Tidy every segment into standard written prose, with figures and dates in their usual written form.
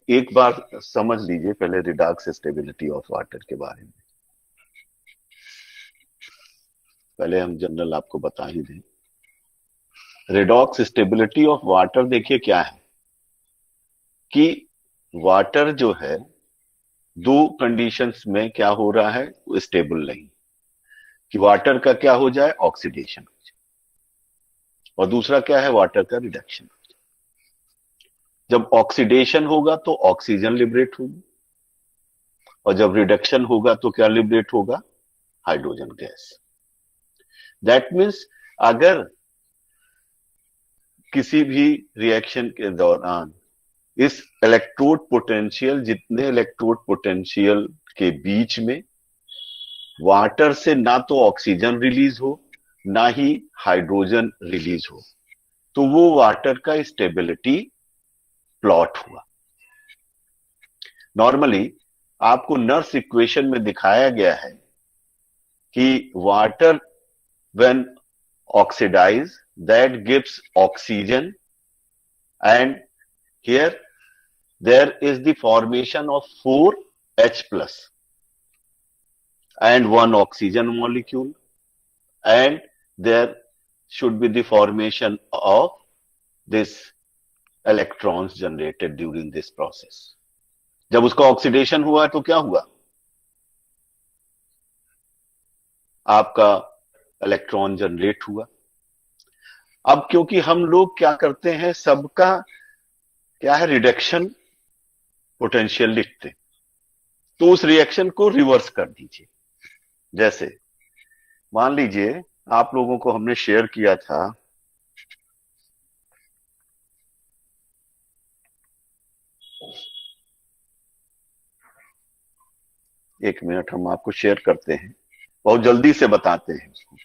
एक बार समझ लीजिए पहले रिडॉक्स स्टेबिलिटी ऑफ वाटर के बारे में। पहले हम जनरल आपको बता ही दें। रिडॉक्स स्टेबिलिटी ऑफ वाटर देखिए क्या है कि वाटर जो है दो कंडीशंस में क्या हो रहा है, वो स्टेबल नहीं, कि वाटर का क्या हो जाए, ऑक्सीडेशन, और दूसरा क्या है, वाटर का रिडक्शन। जब ऑक्सीडेशन होगा तो ऑक्सीजन लिबरेट होगी, और जब रिडक्शन होगा तो क्या लिबरेट होगा, हाइड्रोजन गैस। दैट मीन्स अगर किसी भी रिएक्शन के दौरान इस इलेक्ट्रोड पोटेंशियल, जितने इलेक्ट्रोड पोटेंशियल के बीच में वाटर से ना तो ऑक्सीजन रिलीज हो ना ही हाइड्रोजन रिलीज हो, तो वो वाटर का स्टेबिलिटी प्लॉट हुआ। नॉर्मली आपको नर्स इक्वेशन में दिखाया गया है कि water when oxidize that gives oxygen, and here there is the formation of 4H plus and one oxygen molecule, and there should be the formation of this electrons generated during this process. जब उसका oxidation हुआ तो क्या हुआ, आपका electron generate हुआ। अब क्योंकि हम लोग क्या करते हैं, सबका क्या है, रिडक्शन पोटेंशियल लिखते, तो उस रिएक्शन को रिवर्स कर दीजिए। जैसे मान लीजिए आप लोगों को हमने शेयर किया था एक मिनट, हम आपको शेयर करते हैं, बहुत जल्दी से बताते हैं इसको।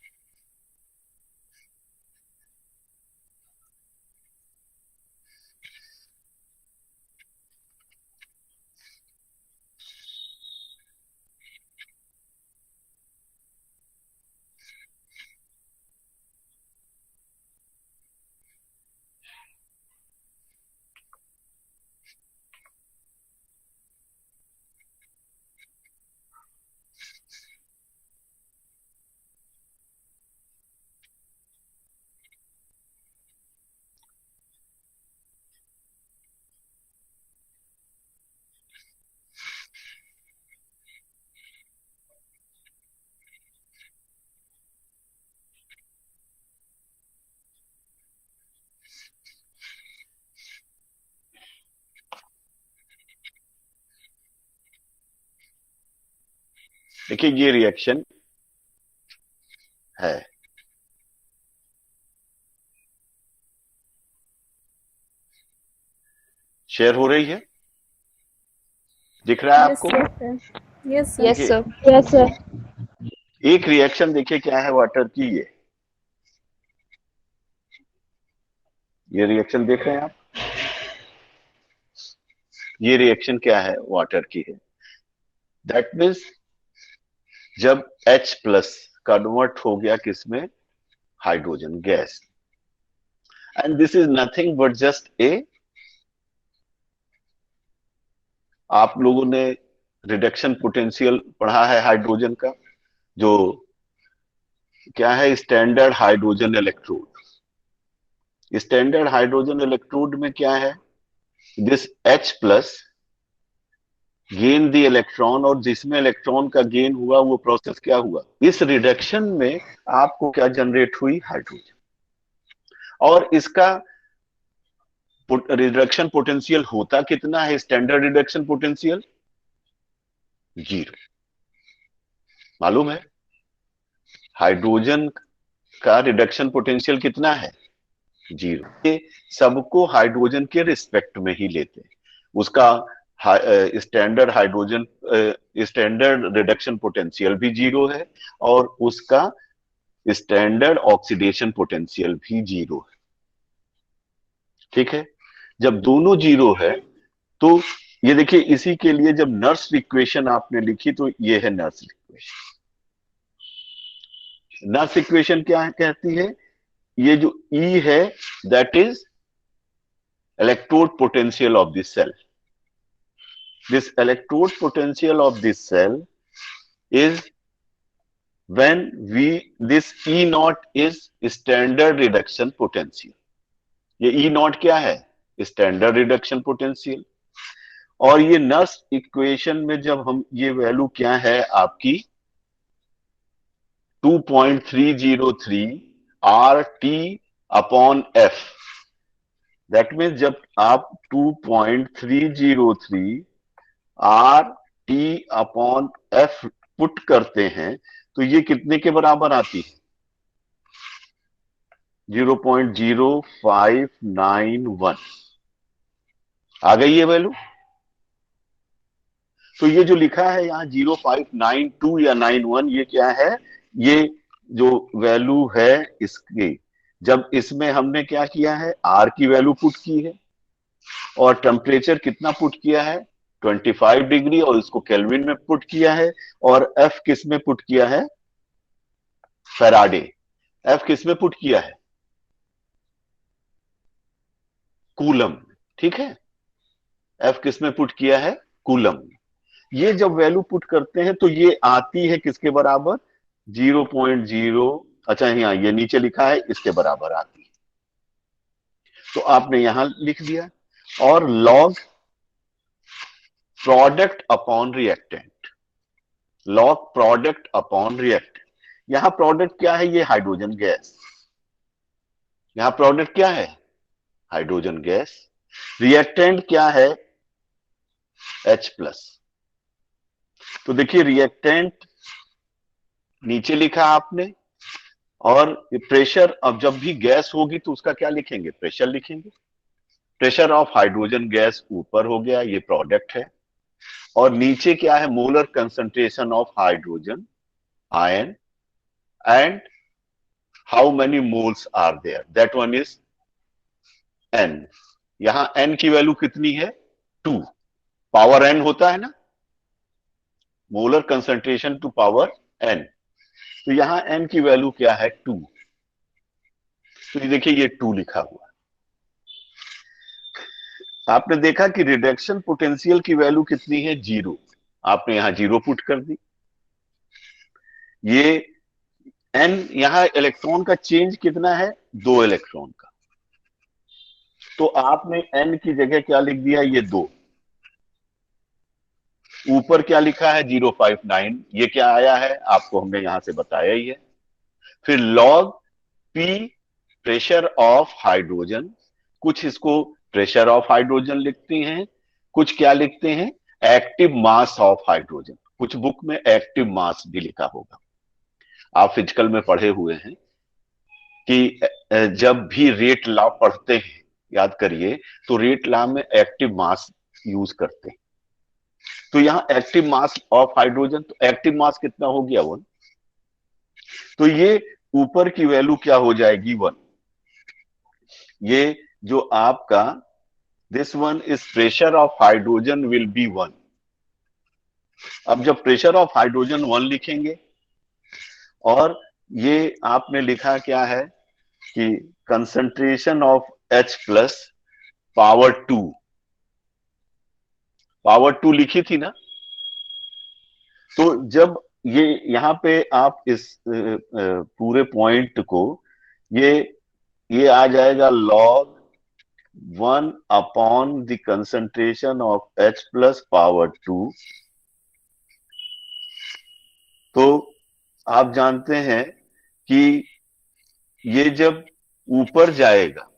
देखिए ये रिएक्शन है, शेयर हो रही है, दिख रहा है आपको? Yes yes sir. Sir. Yes sir. एक रिएक्शन देखिए क्या है वाटर की, ये रिएक्शन देख रहे हैं आप, ये रिएक्शन क्या है, वाटर की है। दैट मीन्स जब H प्लस कन्वर्ट हो गया किसमें, hydrogen gas, and this is nothing but just a, आप लोगों ने रिडक्शन पोटेंशियल पढ़ा है हाइड्रोजन का, जो क्या है, standard hydrogen electrode. Standard hydrogen electrode में क्या है, this H plus gain the electron, और जिसमें इलेक्ट्रॉन का गेन हुआ वो प्रोसेस क्या हुआ, इस रिडक्शन में आपको क्या जनरेट हुई, हाइड्रोजन। और इसका रिडक्शन पोटेंशियल होता कितना है, स्टैंडर्ड रिडक्शन पोटेंशियल 0। मालूम है हाइड्रोजन का रिडक्शन पोटेंशियल कितना है, 0। ये सबको हाइड्रोजन के रिस्पेक्ट में ही लेते हैं, उसका standard hydrogen standard reduction potential भी 0 है, और उसका स्टैंडर्ड ऑक्सीडेशन पोटेंशियल भी 0 है। ठीक है, जब दोनों 0 है तो ये देखिए, इसी के लिए जब नर्स इक्वेशन आपने लिखी तो ये है नर्स इक्वेशन। नर्स इक्वेशन क्या कहती है, ये जो E है that is electrode potential of the cell, this electrode potential of this cell is when this E naught is standard reduction potential. ये E naught क्या है? Standard reduction potential. और ये नर्स इक्वेशन में जब हम ये वैल्यू क्या है आपकी 2.303 R T upon F, that means जब आप 2.303 R T upon F put करते हैं तो ये कितने के बराबर आती है? 0.0591 आ गई ये वैल्यू। तो ये जो लिखा है यहाँ 0592 या 91, ये क्या है? ये जो वैल्यू है इसकी, जब इसमें हमने क्या किया है, आर की वैल्यू पुट की है और टेम्परेचर कितना पुट किया है, 25 डिग्री, और इसको केल्विन में पुट किया है, और एफ किस में पुट किया है, फैराडे। एफ किस में पुट किया है, कूलम। ठीक है, एफ किस में पुट किया है, कूलम। ये जब वैल्यू पुट करते हैं तो ये आती है किसके बराबर, 0.0, अच्छा यहाँ ये नीचे लिखा है इसके बराबर आती है, तो आपने यहां लिख दिया। और log product upon reactant, log product upon reactant, यहां प्रोडक्ट क्या है, ये हाइड्रोजन गैस, यहां प्रोडक्ट क्या है, हाइड्रोजन गैस। रिएक्टेंट क्या है, H+। तो देखिए रिएक्टेंट नीचे लिखा आपने, और प्रेशर, अब जब भी गैस होगी तो उसका क्या लिखेंगे, प्रेशर लिखेंगे। प्रेशर ऑफ हाइड्रोजन गैस ऊपर हो गया, ये प्रोडक्ट है, और नीचे क्या है, molar concentration of hydrogen ion and how many moles are there, that one is N। यहां N की वैल्यू कितनी है, 2, पावर N होता है ना, molar concentration to power N, तो यहां N की वैल्यू क्या है, 2। तो ये देखिए ये 2 लिखा हुआ। आपने देखा कि रिडक्शन पोटेंशियल की वैल्यू कितनी है, 0, आपने यहां 0 पुट कर दी। ये N, यहां इलेक्ट्रॉन का चेंज कितना है, 2 इलेक्ट्रॉन का, तो आपने N की जगह क्या लिख दिया, ये 2। ऊपर क्या लिखा है, 059, ये क्या आया है आपको हमने यहां से बताया ही है। फिर log P pressure of hydrogen, कुछ इसको प्रेशर ऑफ हाइड्रोजन लिखते हैं, कुछ क्या लिखते हैं, एक्टिव मास ऑफ हाइड्रोजन, कुछ बुक में एक्टिव मास भी लिखा होगा, आप फिजिकल में पढ़े हुए हैं कि जब भी रेट लॉ पढ़ते हैं, याद करिए, तो रेट लॉ में एक्टिव मास यूज करते हैं। तो यहां एक्टिव मास ऑफ हाइड्रोजन, तो एक्टिव मास कितना हो गया, 1। तो ये ऊपर की वैल्यू क्या हो जाएगी, 1। ये जो आपका this one is pressure of hydrogen will be 1। अब जब प्रेशर ऑफ हाइड्रोजन 1 लिखेंगे, और ये आपने लिखा क्या है कि concentration of H+ power 2, power 2 लिखी थी ना, तो जब ये यहां पे आप इस पूरे पॉइंट को, ये आ जाएगा log 1 upon the concentration of H+ power 2। तो आप जानते हैं कि ये जब ऊपर जाएगा,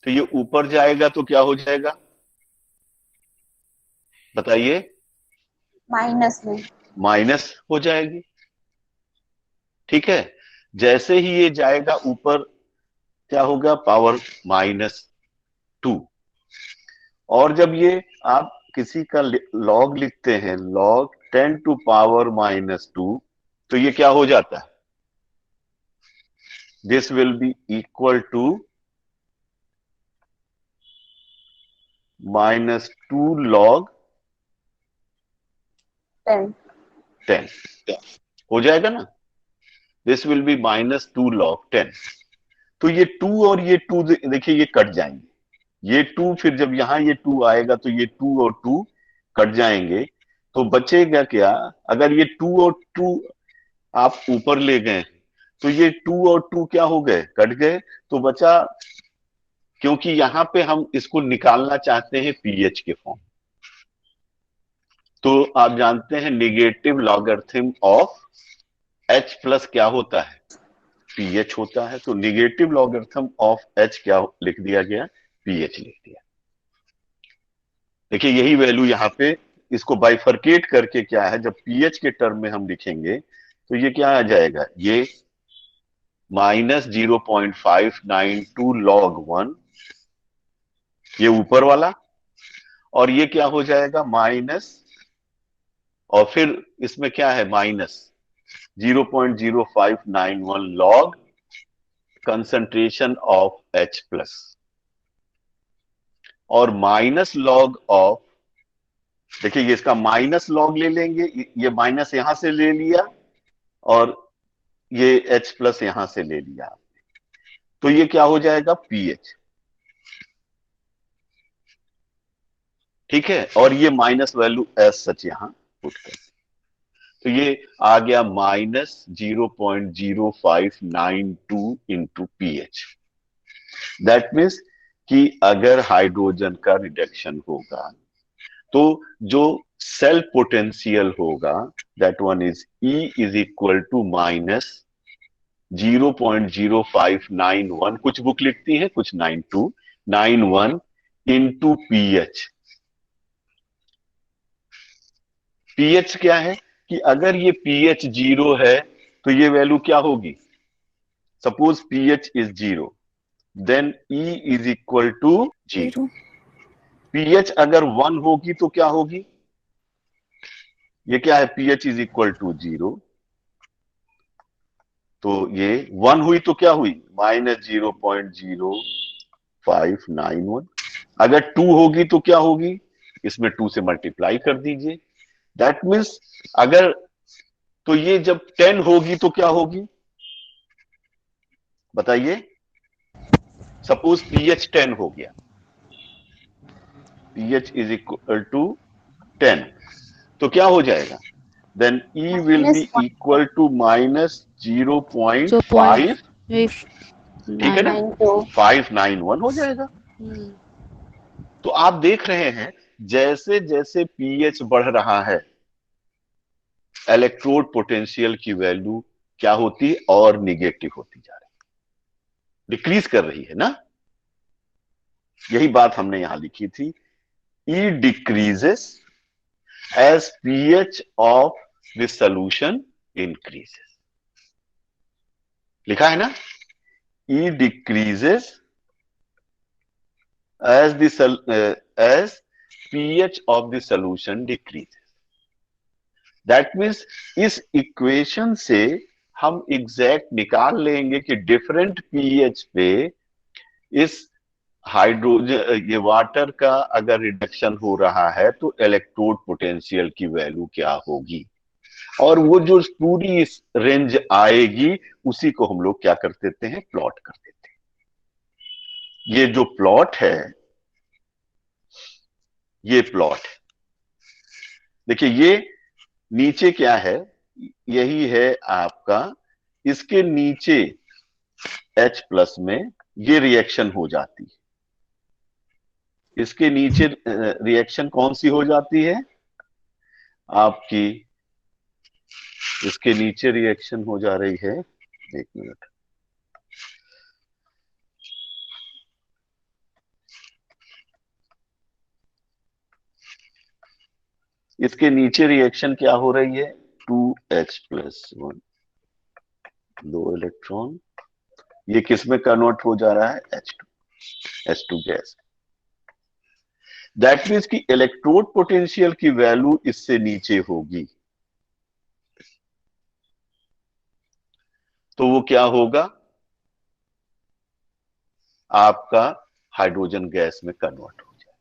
तो ये ऊपर जाएगा तो क्या हो जाएगा, बताइए, माइनस में, माइनस हो जाएगी। ठीक है, जैसे ही ये जाएगा ऊपर, क्या होगा, पावर -2। और जब ये आप किसी का लॉग लिखते हैं, लॉग 10 टू पावर -2, तो ये क्या हो जाता है, this will be equal to -2 log 10। 10 हो जाएगा ना, दिस विल बी -2 log 10। तो ये 2 और ये 2 देखिए ये कट जाएंगे, ये 2 फिर जब यहां ये 2 आएगा तो ये 2 और 2 कट जाएंगे, तो बचेगा क्या? अगर ये 2 और 2 आप ऊपर ले गए तो ये 2 और 2 क्या हो गए? कट गए। तो बचा, क्योंकि यहां पे हम इसको निकालना चाहते हैं पीएच के फॉर्म, तो आप जानते हैं negative logarithm of H plus क्या होता है? पीएच होता है। तो निगेटिव लॉगरिथम ऑफ एच क्या लिख दिया गया? पीएच लिख दिया। देखिए यही वैल्यू यहां पे, इसको बाइफरकेट करके क्या है, जब पीएच के टर्म में हम लिखेंगे तो ये क्या आ जाएगा? ये -0.592 log 1, ये ऊपर वाला, और ये क्या हो जाएगा? माइनस, और फिर इसमें क्या है? Minus 0.0591 log concentration of H plus, और माइनस लॉग ऑफ, देखिए ये इसका माइनस लॉग ले लेंगे, ये माइनस यहां से ले लिया और ये H प्लस यहां से ले लिया, तो ये क्या हो जाएगा? पीएच। ठीक है, और ये माइनस वैल्यू एज सच यहां पुट कर, तो ये आ गया -0.0592 इंटू पीएच। दैट मीन्स कि अगर हाइड्रोजन का रिडक्शन होगा तो जो सेल्फ पोटेंशियल होगा, that one is E is equal to -0.0591, कुछ बुक लिखती है, कुछ 9291 इंटू पीएच। पीएच क्या है कि अगर ये पीएच 0 है तो ये वैल्यू क्या होगी? Suppose pH is 0, then E is equal to 0। 0। PH अगर 1 होगी तो क्या होगी? ये क्या है? पीएच इज इक्वल टू 0, तो ये 1 हुई तो क्या हुई? -0.0591। अगर 2 होगी तो क्या होगी? इसमें 2 से मल्टीप्लाई कर दीजिए। दैट मीन्स अगर, तो ये जब 10 होगी तो क्या होगी? बताइए। सपोज पीएच 10 हो गया, पीएच इज इक्वल टू 10, तो क्या हो जाएगा? Then E will be equal to जो पॉइंट -0.5, ठीक है ना, 92। 591 हो जाएगा। तो आप देख रहे हैं जैसे जैसे पीएच बढ़ रहा है, इलेक्ट्रोड पोटेंशियल की वैल्यू क्या होती है? और निगेटिव होती जा रही है, डिक्रीज कर रही है ना। यही बात हमने यहां लिखी थी, E decreases as pH of the solution increases. लिखा है ना, E decreases as as pH of the solution decreases. That means इस इक्वेशन से हम एग्जैक्ट निकाल लेंगे कि डिफरेंट पीएच पे इस हाइड्रोजन, ये वाटर का अगर रिडक्शन हो रहा है तो इलेक्ट्रोड पोटेंशियल की वैल्यू क्या होगी, और वो जो पूरी रेंज आएगी उसी को हम लोग क्या कर देते हैं? प्लॉट कर देते हैं। ये जो प्लॉट है, ये प्लॉट है। देखिए ये नीचे क्या है? यही है आपका, इसके नीचे H प्लस में ये रिएक्शन हो जाती है। इसके नीचे रिएक्शन कौन सी हो जाती है आपकी? इसके नीचे रिएक्शन हो जा रही है, एक मिनट, इसके नीचे रिएक्शन क्या हो रही है? 2H+1, 2 इलेक्ट्रॉन, ये किस में कन्वर्ट हो जा रहा है? H2 gas. दैट मीन्स कि इलेक्ट्रोड पोटेंशियल की वैल्यू इससे नीचे होगी, तो वो क्या होगा? आपका हाइड्रोजन गैस में कन्वर्ट हो जाए।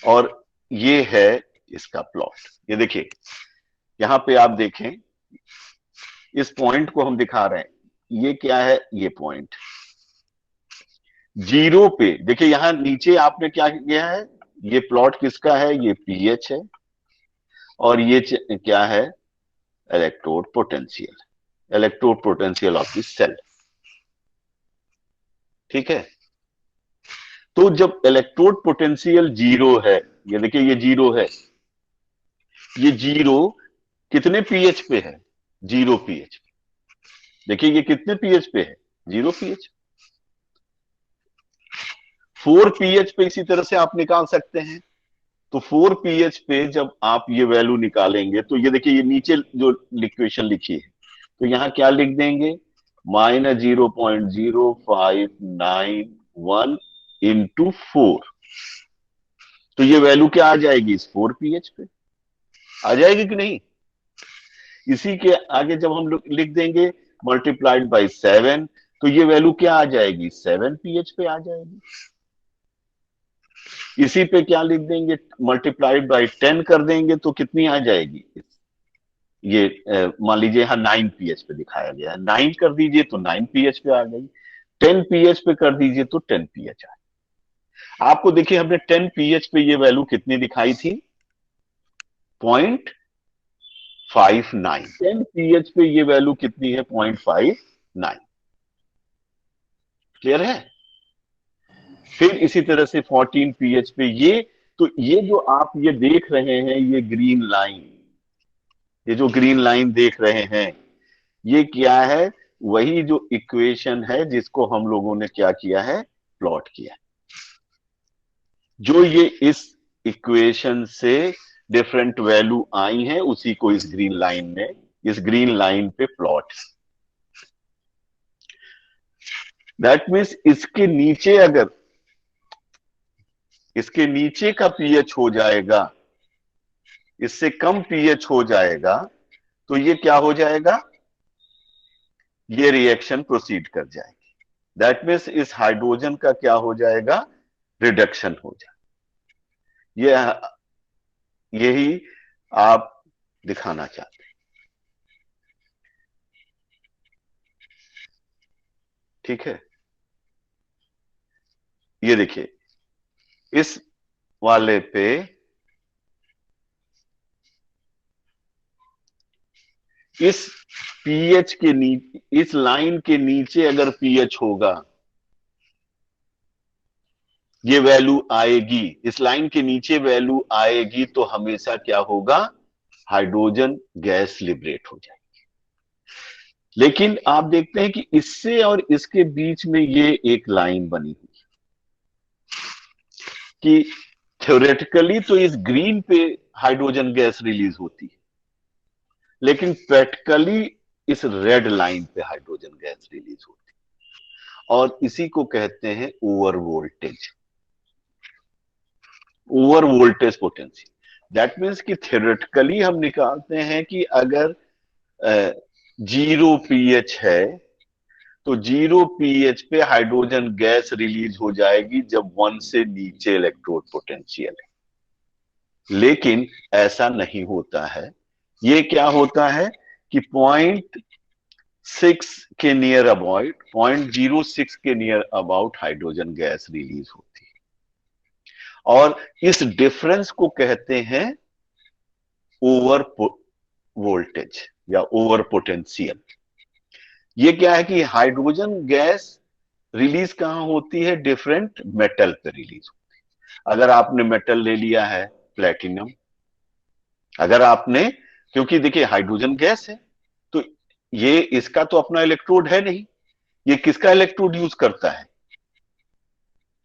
और ये है इसका प्लॉट। ये देखिए यहां पे आप देखें, इस पॉइंट को हम दिखा रहे हैं, ये क्या है? ये पॉइंट, जीरो पे देखिए, यहां नीचे आपने क्या किया है, ये प्लॉट किसका है, ये पीएच है, और ये क्या है, electrode potential, electrode potential of the cell. ठीक है, तो जब इलेक्ट्रोड पोटेंशियल जीरो है, ये देखिए ये जीरो है, ये जीरो कितने पीएच पे है, जीरो पीएच। देखिए ये कितने पीएच पे है, जीरो पीएच। 4 पीएच पे इसी तरह से आप निकाल सकते हैं। तो 4 पीएच पे जब आप ये वैल्यू निकालेंगे, तो ये देखिए ये नीचे जो इक्वेशन लिखी है, तो यहां क्या लिख देंगे, -0.0591 इंटू 4। तो ये वैल्यू क्या आ जाएगी, इस 4 पीएच पे आ जाएगी कि नहीं। इसी के आगे जब हम लोग लिख देंगे मल्टीप्लाइड बाय 7, तो ये वैल्यू क्या आ जाएगी, 7 पीएच पे आ जाएगी। इसी पे क्या लिख देंगे, मल्टीप्लाइड बाय 10 कर देंगे तो कितनी आ जाएगी, ये मान लीजिए यहां 9 पीएच पे दिखाया गया है, 9 कर दीजिए तो 9 पीएच पे आ गई, 10 पीएच पे कर दीजिए तो 10 पीएच आ। आपको देखिए हमने 10 पीएच पे ये वैल्यू कितनी दिखाई थी, 0.59। 10 पीएच पे ये वैल्यू कितनी है, 0.59। क्लियर है। फिर इसी तरह से 14 पीएच पे ये, तो ये जो आप ये देख रहे हैं, ये ग्रीन लाइन, ये जो ग्रीन लाइन देख रहे हैं, ये क्या है, वही जो इक्वेशन है जिसको हम लोगों ने क्या किया है, प्लॉट किया। जो ये इस इक्वेशन से डिफरेंट वैल्यू आई है, उसी को इस ग्रीन लाइन में, इस ग्रीन लाइन पे प्लॉट। दैट मीन्स इसके नीचे, अगर इसके नीचे का पीएच हो जाएगा, इससे कम पीएच हो जाएगा, तो ये क्या हो जाएगा, ये रिएक्शन प्रोसीड कर जाएगी। दैट मीन्स इस हाइड्रोजन का क्या हो जाएगा, रिडक्शन हो जाएगा। यही आप दिखाना चाहते हैं। ठीक है, ये देखिए इस वाले पे इस पीएच के नीचे, इस लाइन के नीचे अगर पीएच होगा, ये वैल्यू आएगी, इस लाइन के नीचे वैल्यू आएगी, तो हमेशा क्या होगा, हाइड्रोजन गैस लिबरेट हो जाएगी। लेकिन आप देखते हैं कि इससे और इसके बीच में ये एक लाइन बनी हुई है कि थ्योरेटिकली तो इस ग्रीन पे हाइड्रोजन गैस रिलीज होती है, लेकिन प्रैक्टिकली इस रेड लाइन पे हाइड्रोजन गैस रिलीज होती है, और इसी को कहते हैं over voltage potential. That means कि थ्योरेटिकली हम निकालते हैं कि अगर 0 पीएच है, तो 0 पीएच पे हाइड्रोजन गैस रिलीज हो जाएगी जब 1 से नीचे इलेक्ट्रोड पोटेंशियल है। लेकिन ऐसा नहीं होता है। ये क्या होता है कि 0.6 के नियर अबाउट, 0.06 के near about hydrogen gas release होती है, और इस डिफरेंस को कहते हैं ओवर वोल्टेज या ओवर पोटेंशियल। ये क्या है कि हाइड्रोजन गैस रिलीज कहां होती है, डिफरेंट मेटल पे रिलीज होती है। अगर आपने मेटल ले लिया है प्लेटिनम, अगर आपने, क्योंकि देखिए हाइड्रोजन गैस है, तो ये इसका तो अपना इलेक्ट्रोड है नहीं, ये किसका इलेक्ट्रोड यूज करता है,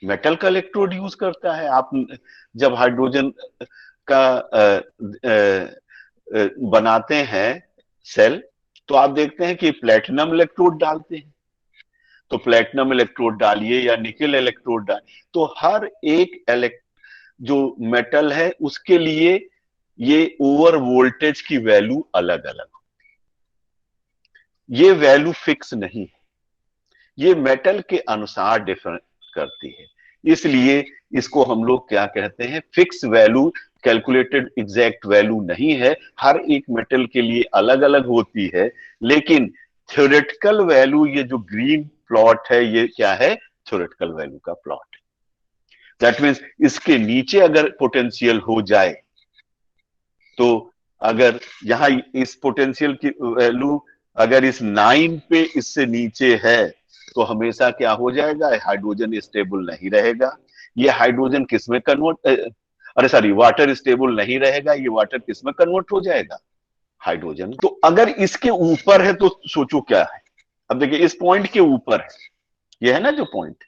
मेटल का इलेक्ट्रोड यूज करता है। आप जब हाइड्रोजन का बनाते हैं सेल, तो आप देखते हैं कि प्लेटिनम इलेक्ट्रोड डालते हैं, तो प्लेटिनम इलेक्ट्रोड डालिए या निकेल इलेक्ट्रोड डालिए, तो हर एक जो मेटल है उसके लिए ये ओवर वोल्टेज की वैल्यू अलग अलग, ये वैल्यू फिक्स नहीं है, ये मेटल के अनुसार डिफर करती है। इसलिए इसको हम लोग क्या कहते हैं, fix value, calculated exact value नहीं है, हर एक मेटल के लिए अलग अलग होती है। लेकिन थ्योरेटिकल वैल्यू, ये जो ग्रीन प्लॉट है, ये क्या है, थ्योरेटिकल वैल्यू का प्लॉट है। दैट मीन्स इसके नीचे अगर पोटेंशियल हो जाए तो अगर यहां इस पोटेंशियल की वैल्यू अगर इस 9 पे इससे नीचे है तो हमेशा क्या हो जाएगा, हाइड्रोजन स्टेबल नहीं रहेगा। ये हाइड्रोजन किसमें कन्वर्ट, अरे सॉरी, वाटर स्टेबल नहीं रहेगा, ये वाटर किसमें कन्वर्ट हो जाएगा, हाइड्रोजन। तो अगर इसके ऊपर है तो सोचो क्या है। अब देखिए इस पॉइंट के ऊपर है, ये है ना जो पॉइंट,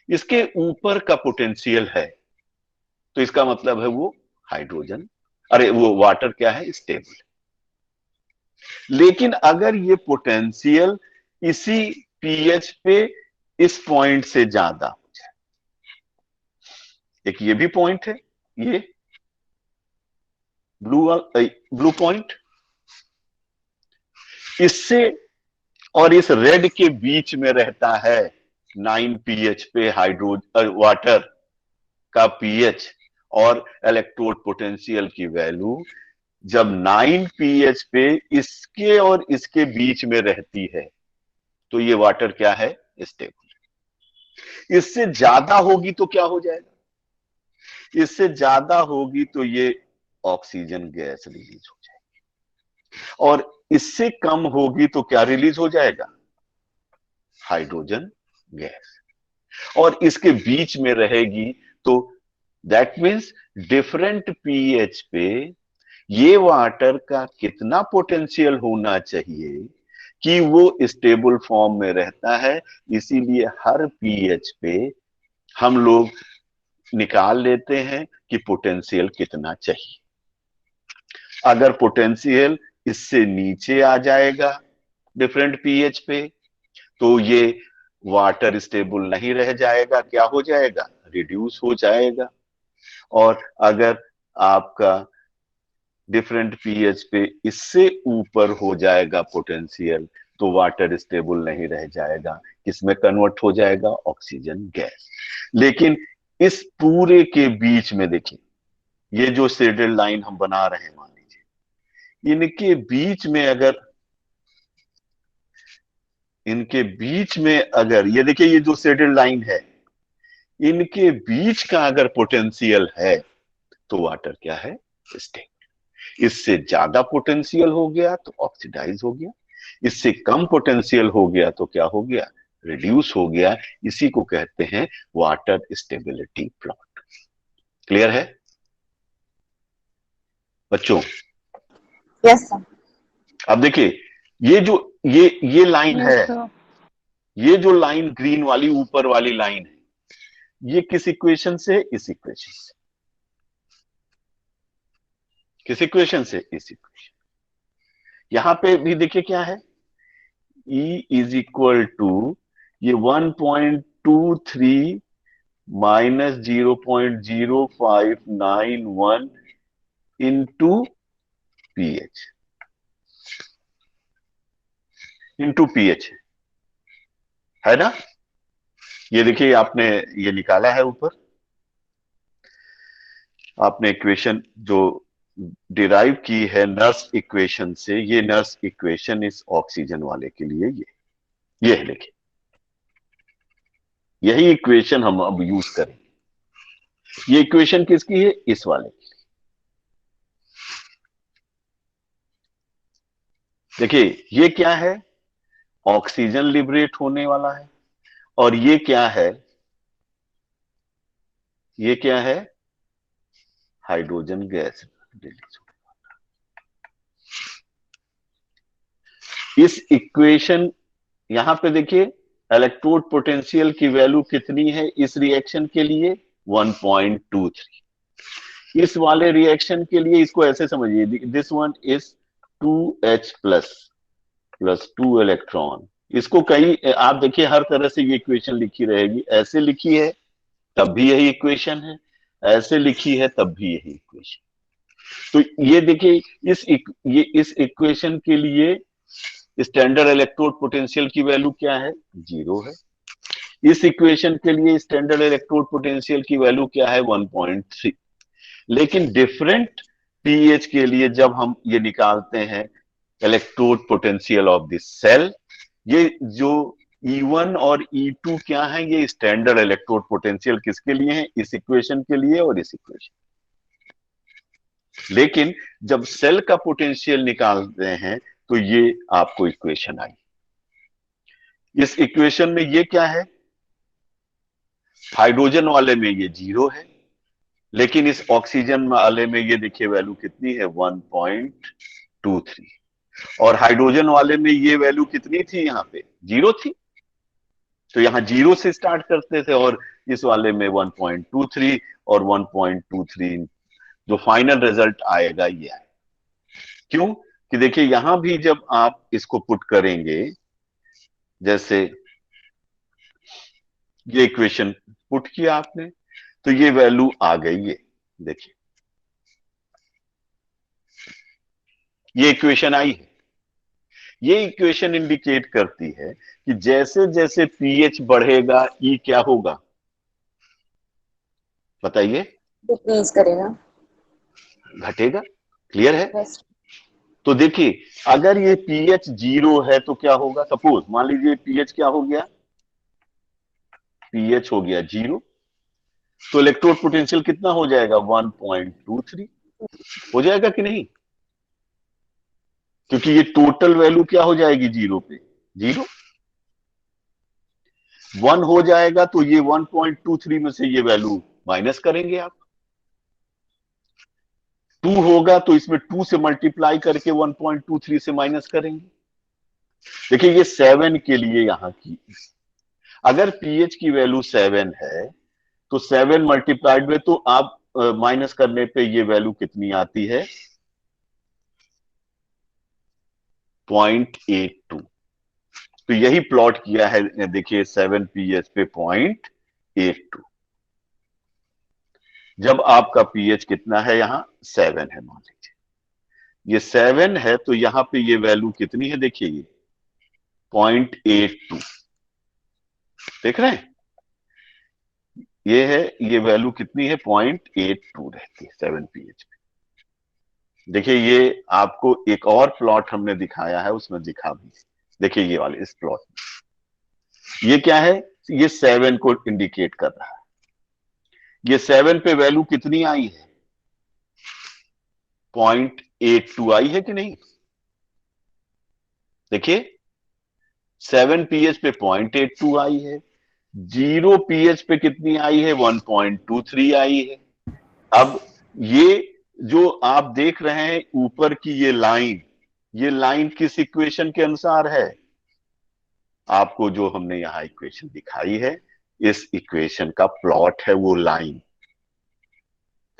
इसके ऊपर का पोटेंशियल है तो इसका मतलब है वो हाइड्रोजन, अरे वो वाटर क्या है, स्टेबल। लेकिन अगर ये पोटेंशियल इसी पीएच पे इस पॉइंट से ज्यादा हो जाए, एक ये भी पॉइंट है, ये ब्लू पॉइंट, इससे और इस रेड के बीच में रहता है 9 पीएच पे हाइड्रोजन वाटर का पीएच और इलेक्ट्रोड पोटेंशियल की वैल्यू जब 9 पीएच पे इसके और इसके बीच में रहती है तो ये वाटर क्या है, स्टेबल। इससे ज्यादा होगी तो क्या हो जाएगा, इससे ज्यादा होगी तो ये ऑक्सीजन गैस रिलीज हो जाएगी, और इससे कम होगी तो क्या रिलीज हो जाएगा, हाइड्रोजन गैस। और इसके बीच में रहेगी तो दैट मीन्स डिफरेंट पीएच पे ये वाटर का कितना पोटेंशियल होना चाहिए कि वो स्टेबल फॉर्म में रहता है। इसीलिए हर पीएच पे हम लोग निकाल लेते हैं कि पोटेंशियल कितना चाहिए। अगर पोटेंशियल इससे नीचे आ जाएगा डिफरेंट पीएच पे तो ये वाटर स्टेबल नहीं रह जाएगा, क्या हो जाएगा, रिड्यूस हो जाएगा। और अगर आपका डिफरेंट पीएच पे इससे ऊपर हो जाएगा पोटेंशियल तो वाटर स्टेबल नहीं रह जाएगा, किसमें कन्वर्ट हो जाएगा, ऑक्सीजन गैस। लेकिन इस पूरे के बीच में देखिए ये जो शेडेड लाइन हम बना रहे हैं, मान लीजिए इनके बीच में अगर ये देखिए ये जो शेडेड लाइन है इनके बीच का अगर पोटेंशियल है तो वाटर क्या है, स्टेबल। इससे ज्यादा पोटेंशियल हो गया तो ऑक्सीडाइज हो गया, इससे कम पोटेंशियल हो गया तो क्या हो गया, रिड्यूस हो गया। इसी को कहते हैं वाटर स्टेबिलिटी प्लॉट। क्लियर है बच्चों? Yes sir. अब देखिए ये जो ये लाइन है, ये जो लाइन ग्रीन वाली ऊपर वाली लाइन है, ये किस इक्वेशन से, इस इक्वेशन से, किस इक्वेशन से, इस इक्वेशन। यहां पे भी देखिए क्या है, E इज इक्वल टू ये 1.23 minus 0.0591 into pH, into pH है ना। ये देखिए आपने ये निकाला है ऊपर, आपने इक्वेशन जो डिराइव की है नर्स इक्वेशन से, ये नर्स इक्वेशन इस ऑक्सीजन वाले के लिए ये है, देखिए यही इक्वेशन हम अब यूज करेंगे। ये इक्वेशन किसकी है, इस वाले की। देखिए ये क्या है, ऑक्सीजन लिबरेट होने वाला है, और ये क्या है, ये क्या है, हाइड्रोजन गैस रिलीज होने वाला। इस इक्वेशन यहां पे देखिए इलेक्ट्रोड पोटेंशियल की वैल्यू कितनी है इस रिएक्शन के लिए, 1.23। इस वाले रिएक्शन के लिए इसको ऐसे समझिए, this one is 2H plus 2 electron. इसको कई आप देखिए हर तरह से ये इक्वेशन लिखी रहेगी, ऐसे लिखी है तब भी यही इक्वेशन है, ऐसे लिखी है तब भी यही इक्वेशन। तो ये देखिए इस इक्वेशन के लिए स्टैंडर्ड इलेक्ट्रोड पोटेंशियल की वैल्यू क्या है, 0 है। इस इक्वेशन के लिए स्टैंडर्ड इलेक्ट्रोड पोटेंशियल की वैल्यू क्या है, 1.3। लेकिन डिफरेंट पीएच के लिए जब हम ये निकालते हैं electrode potential of this cell, ये जो E1 और E2 क्या है? ये स्टैंडर्ड इलेक्ट्रोड पोटेंशियल किसके लिए है? इस इक्वेशन के लिए और इस इक्वेशन। लेकिन जब सेल का पोटेंशियल निकालते हैं तो ये आपको इक्वेशन आई। इस इक्वेशन में ये क्या है? हाइड्रोजन वाले में ये 0 है, लेकिन इस ऑक्सीजन वाले में ये देखिए वैल्यू कितनी है? 1.23। और हाइड्रोजन वाले में ये वैल्यू कितनी थी? यहां पे 0 थी, तो यहां 0 से स्टार्ट करते थे, और इस वाले में 1.23 और 1.23 जो फाइनल रिजल्ट आएगा ये आए। क्यों? कि देखिए यहां भी जब आप इसको पुट करेंगे, जैसे ये इक्वेशन पुट किया आपने, तो ये वैल्यू आ गई है। देखिए ये इक्वेशन आई है। ये इक्वेशन इंडिकेट करती है कि जैसे जैसे पीएच बढ़ेगा ई क्या होगा? बताइए। डिक्रीज करेगा। घटेगा। क्लियर है? Yes. तो देखिए अगर ये पीएच 0 है तो क्या होगा? सपोज मान लीजिए पीएच क्या हो गया? पीएच हो गया 0, तो इलेक्ट्रोड पोटेंशियल कितना हो जाएगा? 1.23 हो जाएगा कि नहीं? क्योंकि ये टोटल वैल्यू क्या हो जाएगी 0 पे? 0। 1 हो जाएगा तो ये 1.23 में से ये वैल्यू माइनस करेंगे आप। 2 होगा तो इसमें 2 से मल्टीप्लाई करके 1.23 से माइनस करेंगे। देखिए ये 7 के लिए यहां की, अगर पीएच की वैल्यू 7 है तो 7 मल्टीप्लाइड में तो आप माइनस करने पे ये वैल्यू कितनी आती है? 0.82। तो यही प्लॉट किया है, देखिए 7 पीएच पे 0.82। जब आपका पीएच कितना है? यहां 7 है, मान लीजिए ये 7 है, तो यहां पे ये वैल्यू कितनी है? देखिए ये 0.82 देख रहे हैं? ये है, ये वैल्यू कितनी है? 0.82 रहती है 7 पीएच पे। देखिए ये आपको एक और प्लॉट हमने दिखाया है, उसमें दिखा भी। देखिए ये वाले इस प्लॉट में ये क्या है? ये 7 को इंडिकेट कर रहा है। ये 7 पे वैल्यू कितनी आई है? 0.82 आई है कि नहीं? देखिए 7 पीएच पे 0.82 आई है, 0 पीएच पे कितनी आई है? 1.23 आई है। अब ये जो आप देख रहे हैं ऊपर की ये लाइन किस इक्वेशन के अनुसार है? आपको जो हमने यहां इक्वेशन दिखाई है, इस इक्वेशन का प्लॉट है वो लाइन।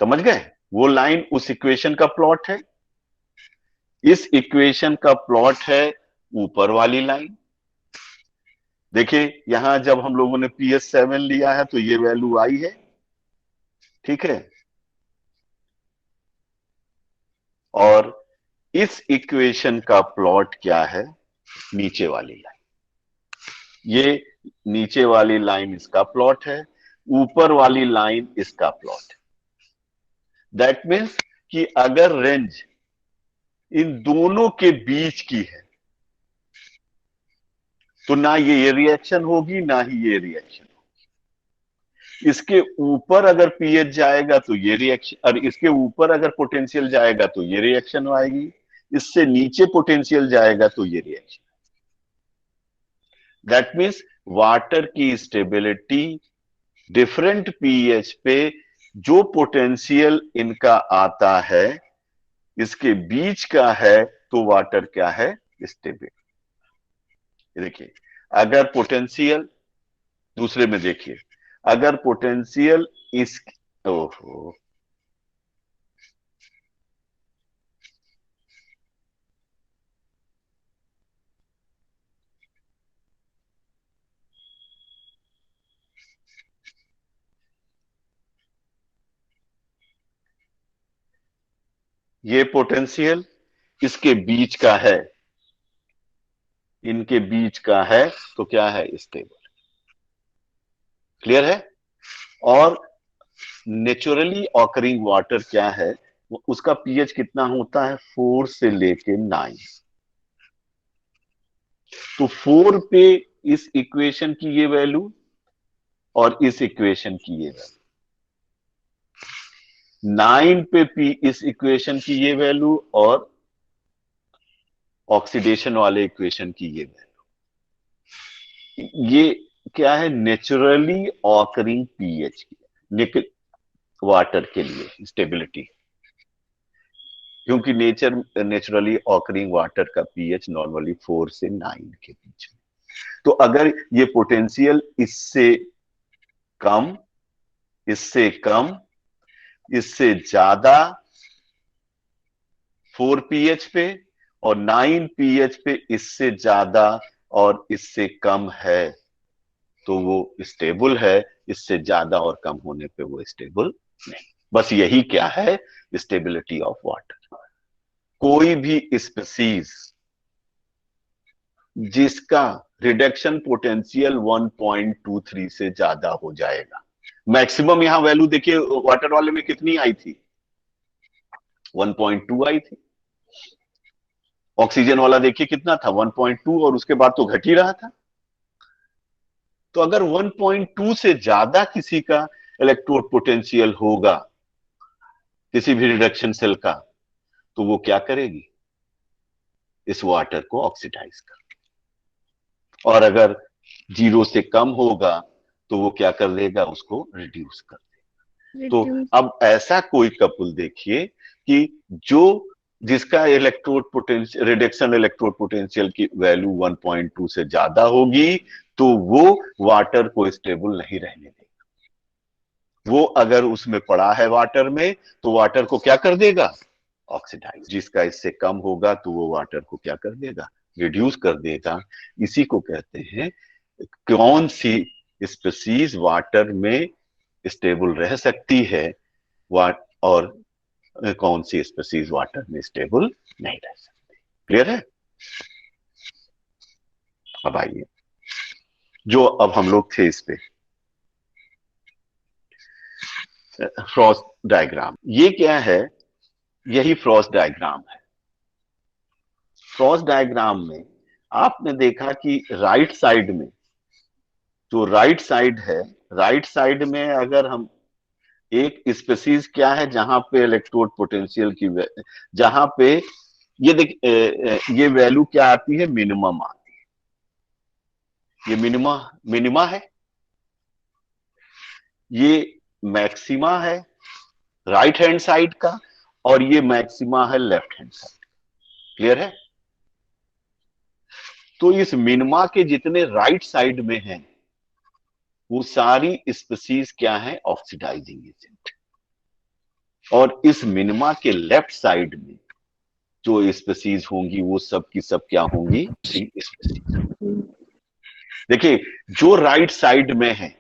समझ गए? वो लाइन उस इक्वेशन का प्लॉट है, इस इक्वेशन का प्लॉट है ऊपर वाली लाइन। देखिए यहां जब हम लोगों ने PS7 लिया है तो ये वैल्यू आई है, ठीक है? और इस इक्वेशन का प्लॉट क्या है? नीचे वाली लाइन। ये नीचे वाली लाइन इसका प्लॉट है, ऊपर वाली लाइन इसका प्लॉट है। दैट मीन्स कि अगर रेंज इन दोनों के बीच की है तो ना ये रिएक्शन होगी ना ही ये रिएक्शन होगी। इसके ऊपर अगर पीएच जाएगा तो ये रिएक्शन, और इसके ऊपर अगर पोटेंशियल जाएगा तो ये रिएक्शन आएगी, इससे नीचे पोटेंशियल जाएगा तो ये रिएक्शन। दैट मीन्स वाटर की स्टेबिलिटी डिफरेंट पीएच पे जो पोटेंशियल इनका आता है इसके बीच का है, तो वाटर क्या है? स्टेबल। देखिए अगर पोटेंशियल, दूसरे में देखिए, अगर पोटेंशियल इस, ओहो, ये पोटेंशियल इसके बीच का है, इनके बीच का है, तो क्या है? स्टेबल। क्लियर है? और नेचुरली ऑकरिंग वाटर क्या है? उसका पीएच कितना होता है? 4 से लेके 9। तो 4 पे इस इक्वेशन की ये वैल्यू और इस इक्वेशन की ये वैल्यू, 9 पे पी इस इक्वेशन की ये वैल्यू और ऑक्सीडेशन वाले इक्वेशन की ये वैल्यू। ये क्या है? नेचुरली ऑकरिंग पीएच की, निकल वाटर के लिए स्टेबिलिटी, क्योंकि नेचुरली ऑकरिंग वाटर का पीएच नॉर्मली 4 से 9 के बीच में। तो अगर ये पोटेंशियल इससे कम, इससे कम, इससे ज्यादा 4 पीएच पे और 9 पीएच पे इससे ज्यादा और इससे कम है तो वो स्टेबल है, इससे ज्यादा और कम होने पे वो स्टेबल नहीं। बस यही क्या है? Stability of water. कोई भी स्पीसीज जिसका रिडक्शन पोटेंशियल 1.23 से ज्यादा हो जाएगा, मैक्सिमम यहां वैल्यू देखिए वाटर वाले में कितनी आई थी? 1.2 आई थी। ऑक्सीजन वाला देखिए कितना था? 1.2, और उसके बाद तो घट ही रहा था। तो अगर 1.2 से ज्यादा किसी का इलेक्ट्रोड पोटेंशियल होगा किसी भी रिडक्शन सेल का, तो वो क्या करेगी? इस वाटर को ऑक्सीडाइज कर। और अगर 0 से कम होगा तो वो क्या कर देगा? उसको रिड्यूस कर देगा। तो अब ऐसा कोई कपल देखिए कि जिसका electrode potential, reduction electrode potential की वैल्यू 1.2 से ज्यादा होगी, तो वो वाटर को स्टेबल नहीं रहने देगा। वो अगर उसमें पड़ा है वाटर में, तो वाटर को क्या कर देगा? ऑक्सीडाइज। जिसका इससे कम होगा तो वो वाटर को क्या कर देगा? रिड्यूस कर देगा। इसी को कहते हैं कौन सी स्पीसीज वाटर में स्टेबल रह सकती है और कौन सी स्पीसीज वाटर में स्टेबल नहीं रह सकती। क्लियर है? अब आइए, जो अब हम लोग थे इस पे फ्रॉस्ट डायग्राम। ये क्या है? यही फ्रॉस्ट डायग्राम है। फ्रॉस्ट डायग्राम में आपने देखा कि राइट साइड में, जो राइट साइड है, राइट साइड में अगर हम एक स्पीसीज क्या है जहां पे इलेक्ट्रोड पोटेंशियल की जहां पे ये देख ये वैल्यू क्या आती है? मिनिमम आती है। ये मिनिमा है, ये मैक्सिमा है राइट हैंड साइड का, और ये मैक्सिमा है लेफ्ट हैंड साइड। क्लियर है? तो इस मिनिमा के जितने राइट साइड में हैं वो सारी स्पीसीज क्या है? Oxidizing agent. और इस मिनिमा के लेफ्ट साइड में जो स्पीसीज होंगी वो सब की सब क्या होंगी? Free species. देखिए, जो राइट साइड में है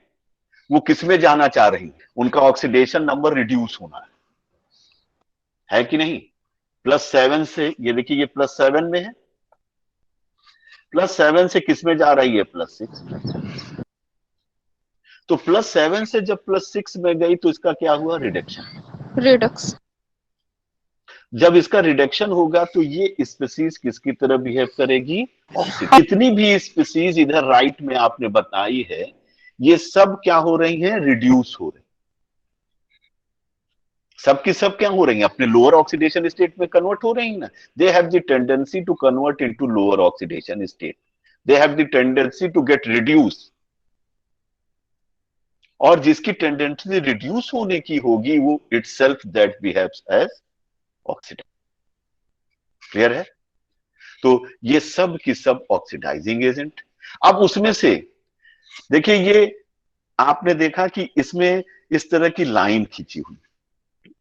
वो किस में जाना चाह रही है? उनका ऑक्सीडेशन नंबर रिड्यूस होना है कि नहीं? +7 से, ये देखिए ये +7 में है, +7 से किस में जा रही है? +6 में। तो +7 से जब +6 में गई तो इसका क्या हुआ? रिडक्शन। रिडक्स। जब इसका रिडक्शन होगा तो ये स्पीसीज किसकी तरह बिहेव करेगी? ऑक्सीजन। जितनी भी स्पीसीज इधर राइट में आपने बताई है, ये सब क्या हो रही हैं? रिड्यूस हो रही। सबकी सब क्या हो रही हैं? अपने लोअर ऑक्सीडेशन स्टेट में कन्वर्ट हो रही हैं ना। They have the tendency to convert into lower oxidation state, they have the tendency to get reduce. और जिसकी टेंडेंसी रिड्यूस होने की होगी वो itself that behaves as oxidize. Clear है? तो ये सब की सब ऑक्सीडाइजिंग एजेंट। अब उसमें से देखिए, ये आपने देखा कि इसमें इस तरह की लाइन खींची हुई,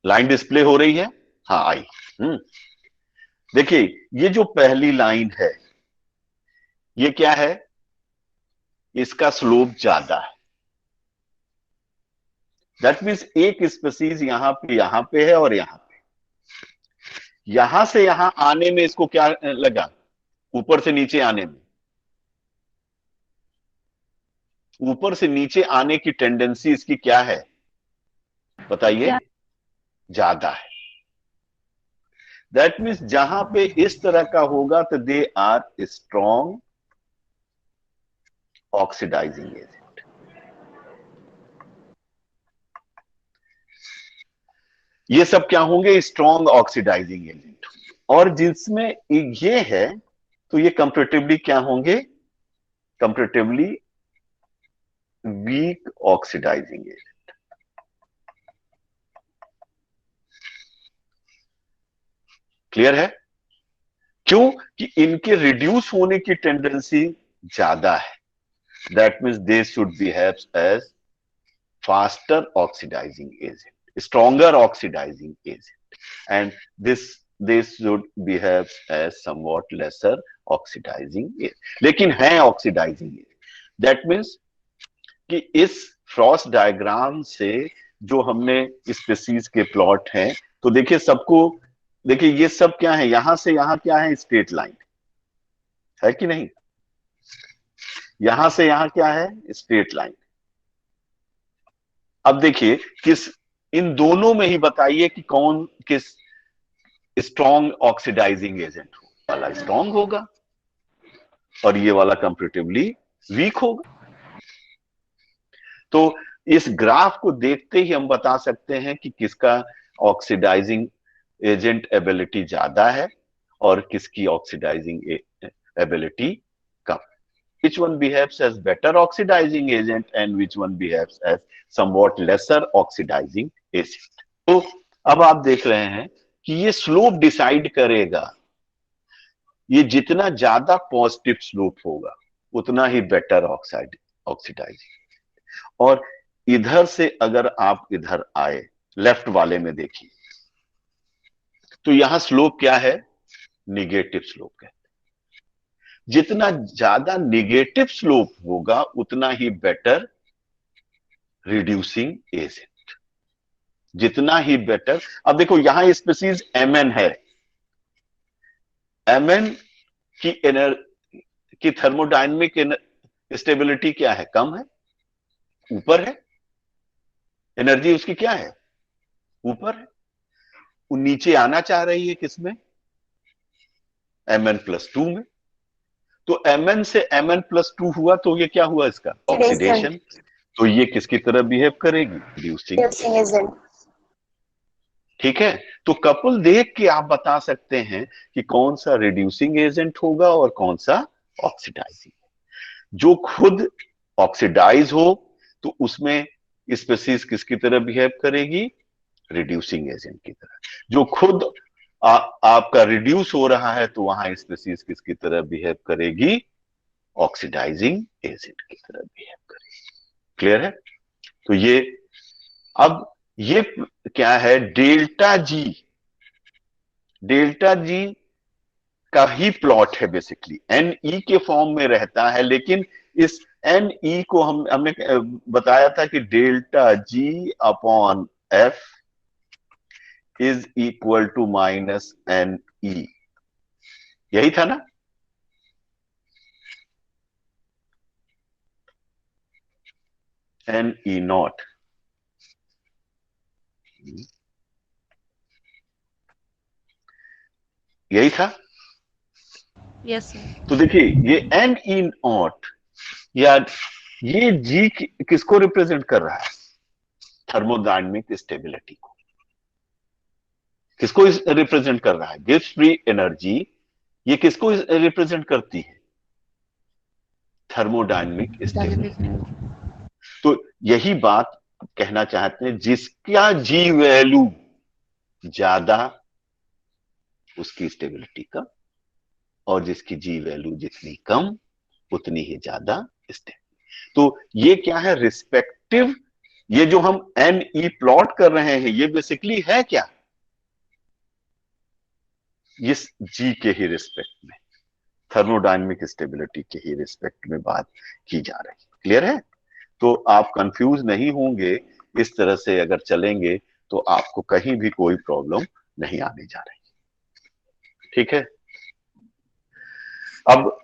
लाइन डिस्प्ले हो रही है। हाँ, आई। देखिए, ये जो पहली लाइन है ये क्या है? इसका स्लोप ज्यादा है। दैट मीन्स एक स्पीसीज यहां पे है और यहां पे, यहां से यहां आने में इसको क्या लगा? ऊपर से नीचे आने में, ऊपर से नीचे आने की टेंडेंसी इसकी क्या है? बताइए। ज्यादा है। दैट मीन्स जहां पे इस तरह का होगा तो they are strong oxidizing agent. ये सब क्या होंगे? Strong oxidizing agent. और जिसमें ये है तो ये कंपैरेटिवली क्या होंगे? Comparatively weak oxidizing agent. Clear है? क्यों? कि इनके रिड्यूस होने की टेंडेंसी ज्यादा है। That means they should behave as faster oxidizing agent, stronger oxidizing agent, and this should behave as somewhat lesser oxidizing agent, लेकिन है oxidizing agent। That means कि इस फ्रॉस्ट डायग्राम से जो हमने स्पीसीज के प्लॉट हैं, तो देखिए सबको, देखिए ये सब क्या है? यहां से यहां क्या है? स्ट्रेट लाइन है कि नहीं? यहां से यहां क्या है? Straight line. अब देखिए किस, इन दोनों में ही बताइए कि कौन किस स्ट्रॉन्ग ऑक्सीडाइजिंग एजेंट हो। वाला स्ट्रॉन्ग होगा और ये वाला कंपैरेटिवली वीक होगा। तो इस ग्राफ को देखते ही हम बता सकते हैं कि किसका ऑक्सीडाइजिंग एजेंट एबिलिटी ज्यादा है और किसकी ऑक्सीडाइजिंग एबिलिटी कम। Which one behaves as better oxidizing agent and which one behaves as somewhat lesser oxidizing agent। तो अब आप देख रहे हैं कि ये स्लोप डिसाइड करेगा। ये जितना ज्यादा पॉजिटिव स्लोप होगा उतना ही बेटर ऑक्सीडाइजिंग। और इधर से अगर आप इधर आए, लेफ्ट वाले में देखिए, तो यहां स्लोप क्या है? निगेटिव स्लोप है। जितना ज्यादा निगेटिव स्लोप होगा उतना ही बेटर रिड्यूसिंग एजेंट, जितना ही बेटर। अब देखो यहां स्पीसीज एमएन है। एमएन की की थर्मोडायनेमिक स्टेबिलिटी क्या है? कम है, ऊपर है। एनर्जी उसकी क्या है? ऊपर है। वो नीचे आना चाह रही है किसमें? Mn+2 में। तो Mn से Mn+2 हुआ तो ये क्या हुआ? इसका ऑक्सीडेशन। तो ये किसकी तरह बिहेव करेगी? Reducing agent. ठीक है? तो कपल देख के आप बता सकते हैं कि कौन सा रिड्यूसिंग एजेंट होगा और कौन सा ऑक्सीडाइजिंग। जो खुद ऑक्सीडाइज हो तो उसमें स्पीसीज किसकी तरह बिहेव करेगी? रिड्यूसिंग एजेंट की तरह। जो खुद आपका रिड्यूस हो रहा है तो वहां स्पीसीज किसकी तरह बिहेव करेगी? ऑक्सीडाइजिंग एजेंट की तरह बिहेव करेगी। क्लियर है? तो ये, अब ये क्या है? Delta G. डेल्टा जी का ही प्लॉट है बेसिकली, एन ई के फॉर्म में रहता है, लेकिन इस एन ई को हमने बताया था कि delta G upon F is equal to minus N E. यही था ना? N E naught. यही था। Yes sir. तो देखिए ये एन ई नॉट या ये जी किसको रिप्रेजेंट कर रहा है? थर्मोडायनेमिक स्टेबिलिटी को। किसको रिप्रेजेंट कर रहा है? Gives free energy. ये किसको रिप्रेजेंट करती है? Thermodynamic stability. तो यही बात कहना चाहते हैं, जिसका जी वैल्यू ज्यादा उसकी स्टेबिलिटी कम, और जिसकी जी वैल्यू जितनी कम उतनी ही ज्यादा स्टेबिलिटी। तो ये क्या है? रिस्पेक्टिव। ये जो हम एन ई प्लॉट कर रहे हैं ये बेसिकली है क्या? इस जी के ही रिस्पेक्ट में, थर्मोडायनेमिक स्टेबिलिटी के ही रिस्पेक्ट में बात की जा रही है। क्लियर है? तो आप कंफ्यूज नहीं होंगे। इस तरह से अगर चलेंगे तो आपको कहीं भी कोई प्रॉब्लम नहीं आने जा रही। ठीक है? अब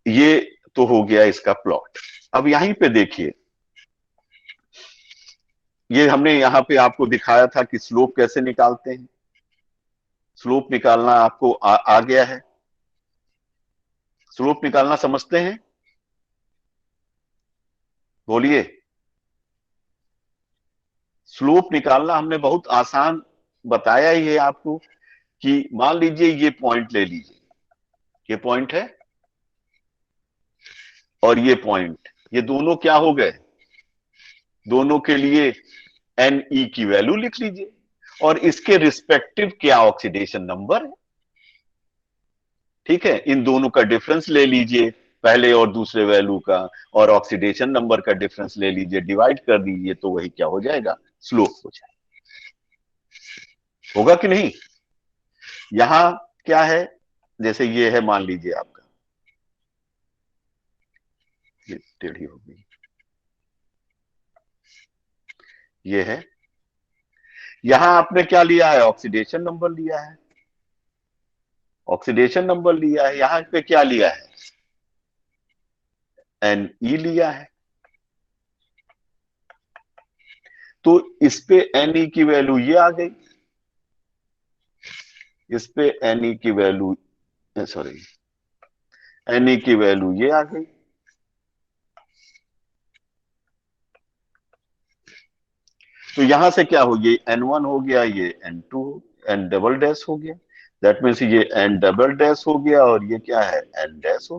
ये तो हो गया इसका प्लॉट। अब यहीं पे देखिए, ये हमने यहां पे आपको दिखाया था कि स्लोप कैसे निकालते हैं। स्लोप निकालना आपको आ गया है? स्लोप निकालना समझते हैं? बोलिए। स्लोप निकालना हमने बहुत आसान बताया ही है आपको कि मान लीजिए ये पॉइंट ले लीजिए, ये पॉइंट है और ये पॉइंट, ये दोनों क्या हो गए, दोनों के लिए एन ई की वैल्यू लिख लीजिए और इसके रिस्पेक्टिव क्या ऑक्सीडेशन नंबर है। ठीक है, इन दोनों का डिफरेंस ले लीजिए, पहले और दूसरे वैल्यू का, और ऑक्सीडेशन नंबर का डिफरेंस ले लीजिए, डिवाइड कर दीजिए, तो वही क्या हो जाएगा, स्लोप हो जाएगा। होगा कि नहीं? यहां क्या है, जैसे ये है, मान लीजिए आपका, ये टेढ़ी हो गई, ये है, यहां आपने क्या लिया है, ऑक्सीडेशन नंबर लिया है, ऑक्सीडेशन नंबर लिया है, यहां पे क्या लिया है, एन ई लिया है। तो इस पे एन ई की वैल्यू ये आ गई, इस पे एन ई की वैल्यू, सॉरी, एन ई की वैल्यू ये आ गई। तो यहां से क्या हो, ये N1 हो गया, ये N2, N डबल डैश हो गया, दैट मीन्स ये N डबल डैश हो गया और ये क्या है, N डैश हो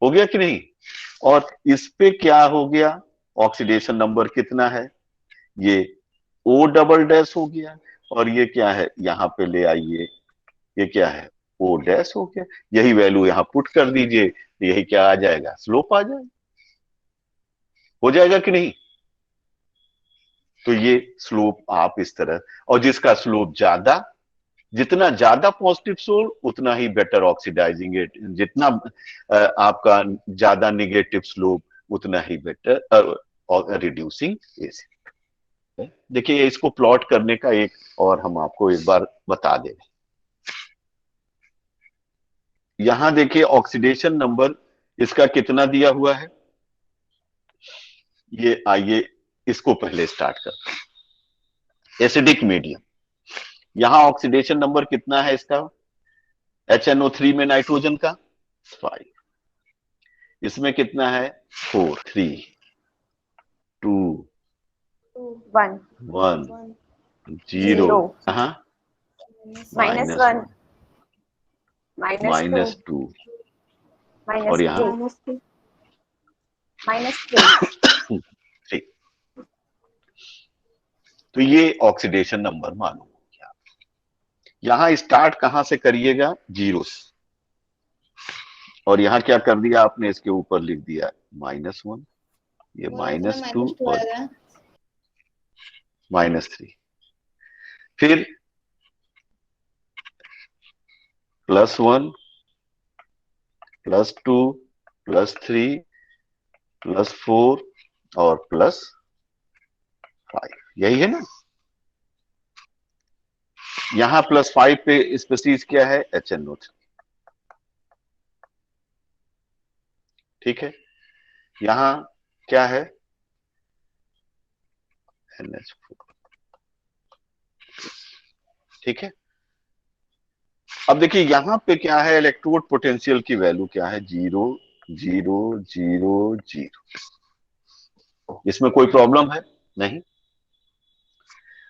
गया कि नहीं? और इस पे क्या हो गया, ऑक्सीडेशन नंबर कितना है, ये O डबल डैश हो गया, और ये क्या है, यहां पे ले आइए, ये क्या है, O डैश हो गया। यही वैल्यू यहां पुट कर दीजिए, यही क्या आ जाएगा, स्लोप आ जाएगा। हो जाएगा कि नहीं? तो ये स्लोप आप इस तरह, और जिसका स्लोप ज्यादा, जितना ज्यादा पॉजिटिव स्लोप उतना ही बेटर ऑक्सीडाइजिंग एट, जितना आपका ज्यादा निगेटिव स्लोप उतना ही बेटर रिड्यूसिंग एसिड। देखिए इसको प्लॉट करने का एक और हम आपको एक बार बता दें। यहां देखिए ऑक्सीडेशन नंबर इसका कितना दिया हुआ है, ये आइए इसको पहले स्टार्ट करते हैं। एसिडिक मीडियम, यहां ऑक्सीडेशन नंबर कितना है इसका, HNO3 में नाइट्रोजन का 5, इसमें कितना है 4, 3, 2, 1, 1, 0, 0, हाँ, -1, -2, -2, और यहाँ -3, -3. ठीक। तो ये ऑक्सीडेशन नंबर मालूम हो गया। यहां स्टार्ट कहां से करिएगा, 0 से, और यहां क्या कर दिया आपने, इसके ऊपर लिख दिया -1, ये -2 और -3, फिर +1, +2, +3, +4 और +5, यही है ना। यहां +5 पे स्पीसीज क्या है, HNO3, ठीक है। यहां क्या है, NH4, ठीक है। अब देखिए यहां पे क्या है, इलेक्ट्रोड पोटेंशियल की वैल्यू क्या है, 0, 0, 0, 0। इसमें कोई प्रॉब्लम है नहीं।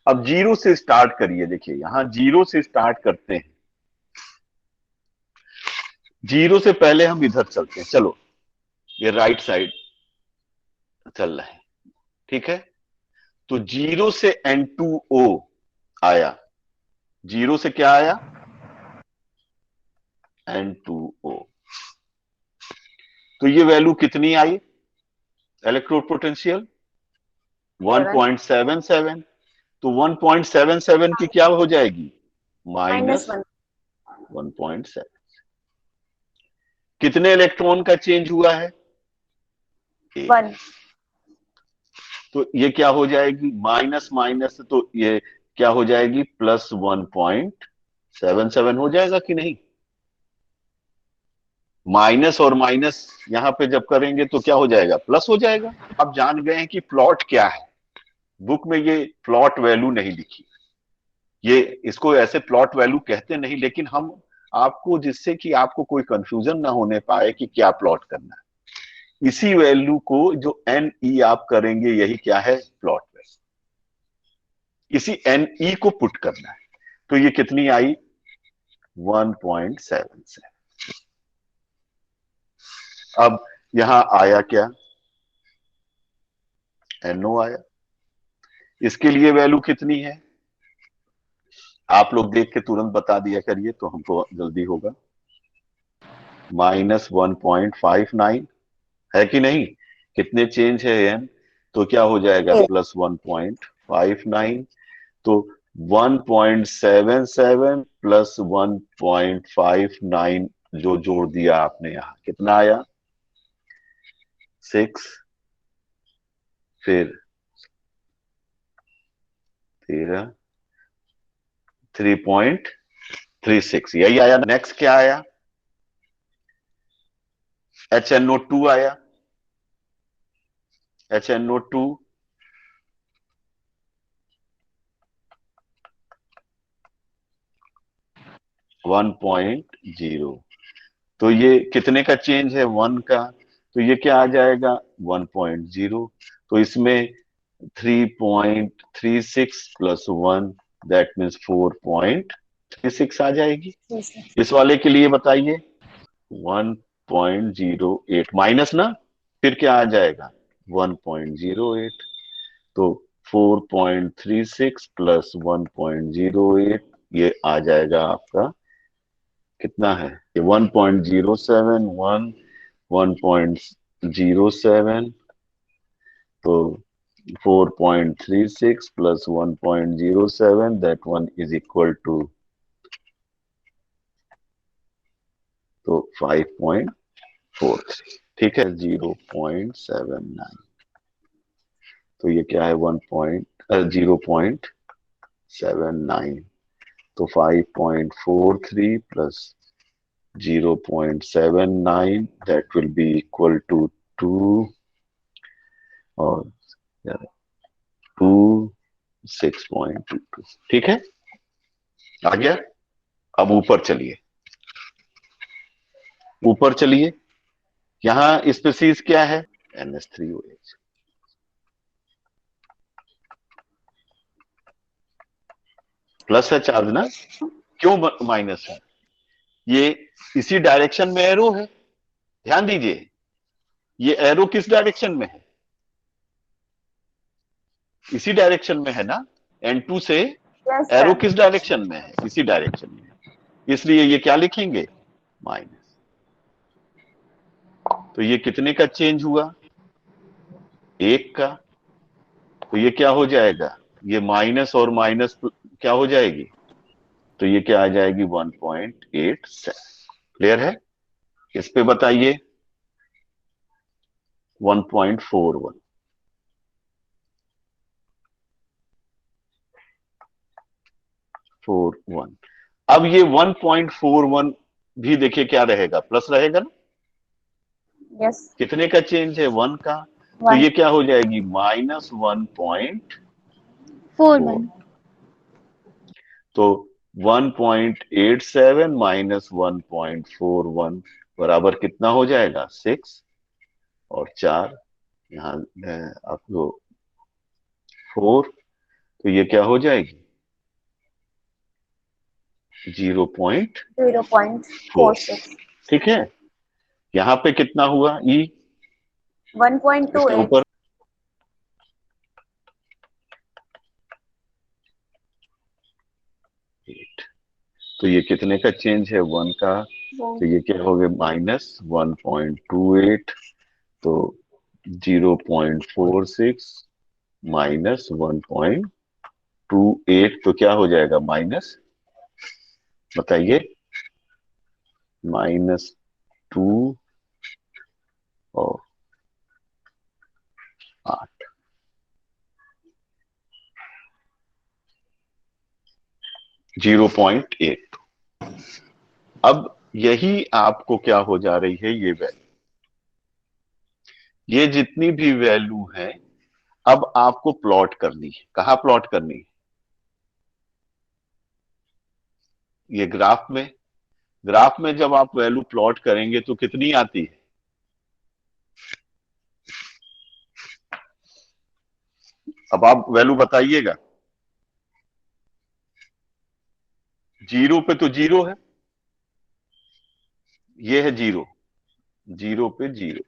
अब 0 से स्टार्ट करिए, देखिए यहां 0 से स्टार्ट करते हैं, 0 से पहले हम इधर चलते हैं, चलो ये राइट साइड चल रहा है, ठीक है। तो 0 से N2O आया, 0 से क्या आया, N2O। तो ये वैल्यू कितनी आई, इलेक्ट्रोड पोटेंशियल 1.77। तो 1.77 की क्या हो जाएगी, -1, -1.7। कितने इलेक्ट्रॉन का चेंज हुआ है, 1, तो ये क्या हो जाएगी, माइनस माइनस, तो ये क्या हो जाएगी, +1.77 हो जाएगा कि नहीं। माइनस और माइनस यहां पे जब करेंगे तो क्या हो जाएगा, प्लस हो जाएगा। आप जान गए हैं कि प्लॉट क्या है, बुक में ये प्लॉट वैल्यू नहीं लिखी, ये इसको ऐसे प्लॉट वैल्यू कहते नहीं, लेकिन हम आपको, जिससे कि आपको कोई कंफ्यूजन ना होने पाए कि क्या प्लॉट करना है, इसी वैल्यू को जो एन ई आप करेंगे, यही क्या है, प्लॉट वैल्यू। इसी एन ई को पुट करना है। तो ये कितनी आई, 1.77। अब यहां आया क्या, NO आया। इसके लिए वैल्यू कितनी है, आप लोग देख के तुरंत बता दिया करिए तो हमको जल्दी होगा। -1.59 है कि नहीं, कितने चेंज है एन, तो क्या हो जाएगा, +1.59। तो 1.77 प्लस 1.59 जो जोड़ दिया आपने, यहां कितना आया, 6, फिर 13, 3.36, यही आया। नेक्स्ट क्या आया, HNO2 आया। HNO2 1.0, तो ये कितने का चेंज है, 1 का, तो ये क्या आ जाएगा, 1.0। तो इसमें 3.36 प्लस 1, दैट मीन्स 4.36 आ जाएगी। इस वाले के लिए बताइए, 1.08 माइनस ना, फिर क्या आ जाएगा, 1.08। तो 4.36 प्लस 1.08, ये आ जाएगा आपका, कितना है ये, 1.07, 1.07। तो 4.36 plus 1.07, that one is equal to, तो 5.43, ठीक है, 0.79। तो ये क्या है, 0.79। तो 5.43 plus 0.79, that will be equal to 2, और 6.22, ठीक है, आ गया। अब ऊपर चलिए, ऊपर चलिए, यहां स्पीसीज क्या है, NH3OH। प्लस है चार्ज ना, क्यों माइनस है, ये इसी डायरेक्शन में एरो है, ध्यान दीजिए, ये एरो किस डायरेक्शन में है, इसी डायरेक्शन में है ना, N2 से Yes, एरो sir. किस डायरेक्शन में है, इसी डायरेक्शन में, इसलिए ये क्या लिखेंगे, माइनस। तो ये कितने का चेंज हुआ, 1 का। तो ये क्या हो जाएगा, ये माइनस और माइनस क्या हो जाएगी, तो ये क्या आ जाएगी, 1.87। क्लियर है, इस पे बताइए, 1.41, 41। अब ये 1.41 भी देखिए क्या रहेगा, प्लस रहेगा ना, Yes. कितने का चेंज है, 1 का। तो 1. ये क्या हो जाएगी, -1.4। 4-1. तो 1.87 माइनस 1.41 बराबर कितना हो जाएगा, 6, और 4 यहाँ आपको 4। तो ये क्या हो जाएगी, 0.4। 0.46. ठीक है, यहाँ पे कितना हुआ, ई, इसके 1.28. ऊपर तो ये कितने का चेंज है, 1 का। तो ये क्या हो गया, -1.28। तो 0.46 माइनस 1.28, तो क्या हो जाएगा, माइनस, बताइए, -2 और 8, 0.8। अब यही आपको क्या हो जा रही है, ये वैल्यू, ये जितनी भी वैल्यू है, अब आपको प्लॉट करनी है, कहां प्लॉट करनी है, ये ग्राफ में। ग्राफ में जब आप वैल्यू प्लॉट करेंगे तो कितनी आती है, अब आप वैल्यू बताइएगा। 0 पे तो 0 है, ये है 0, 0 पे 0,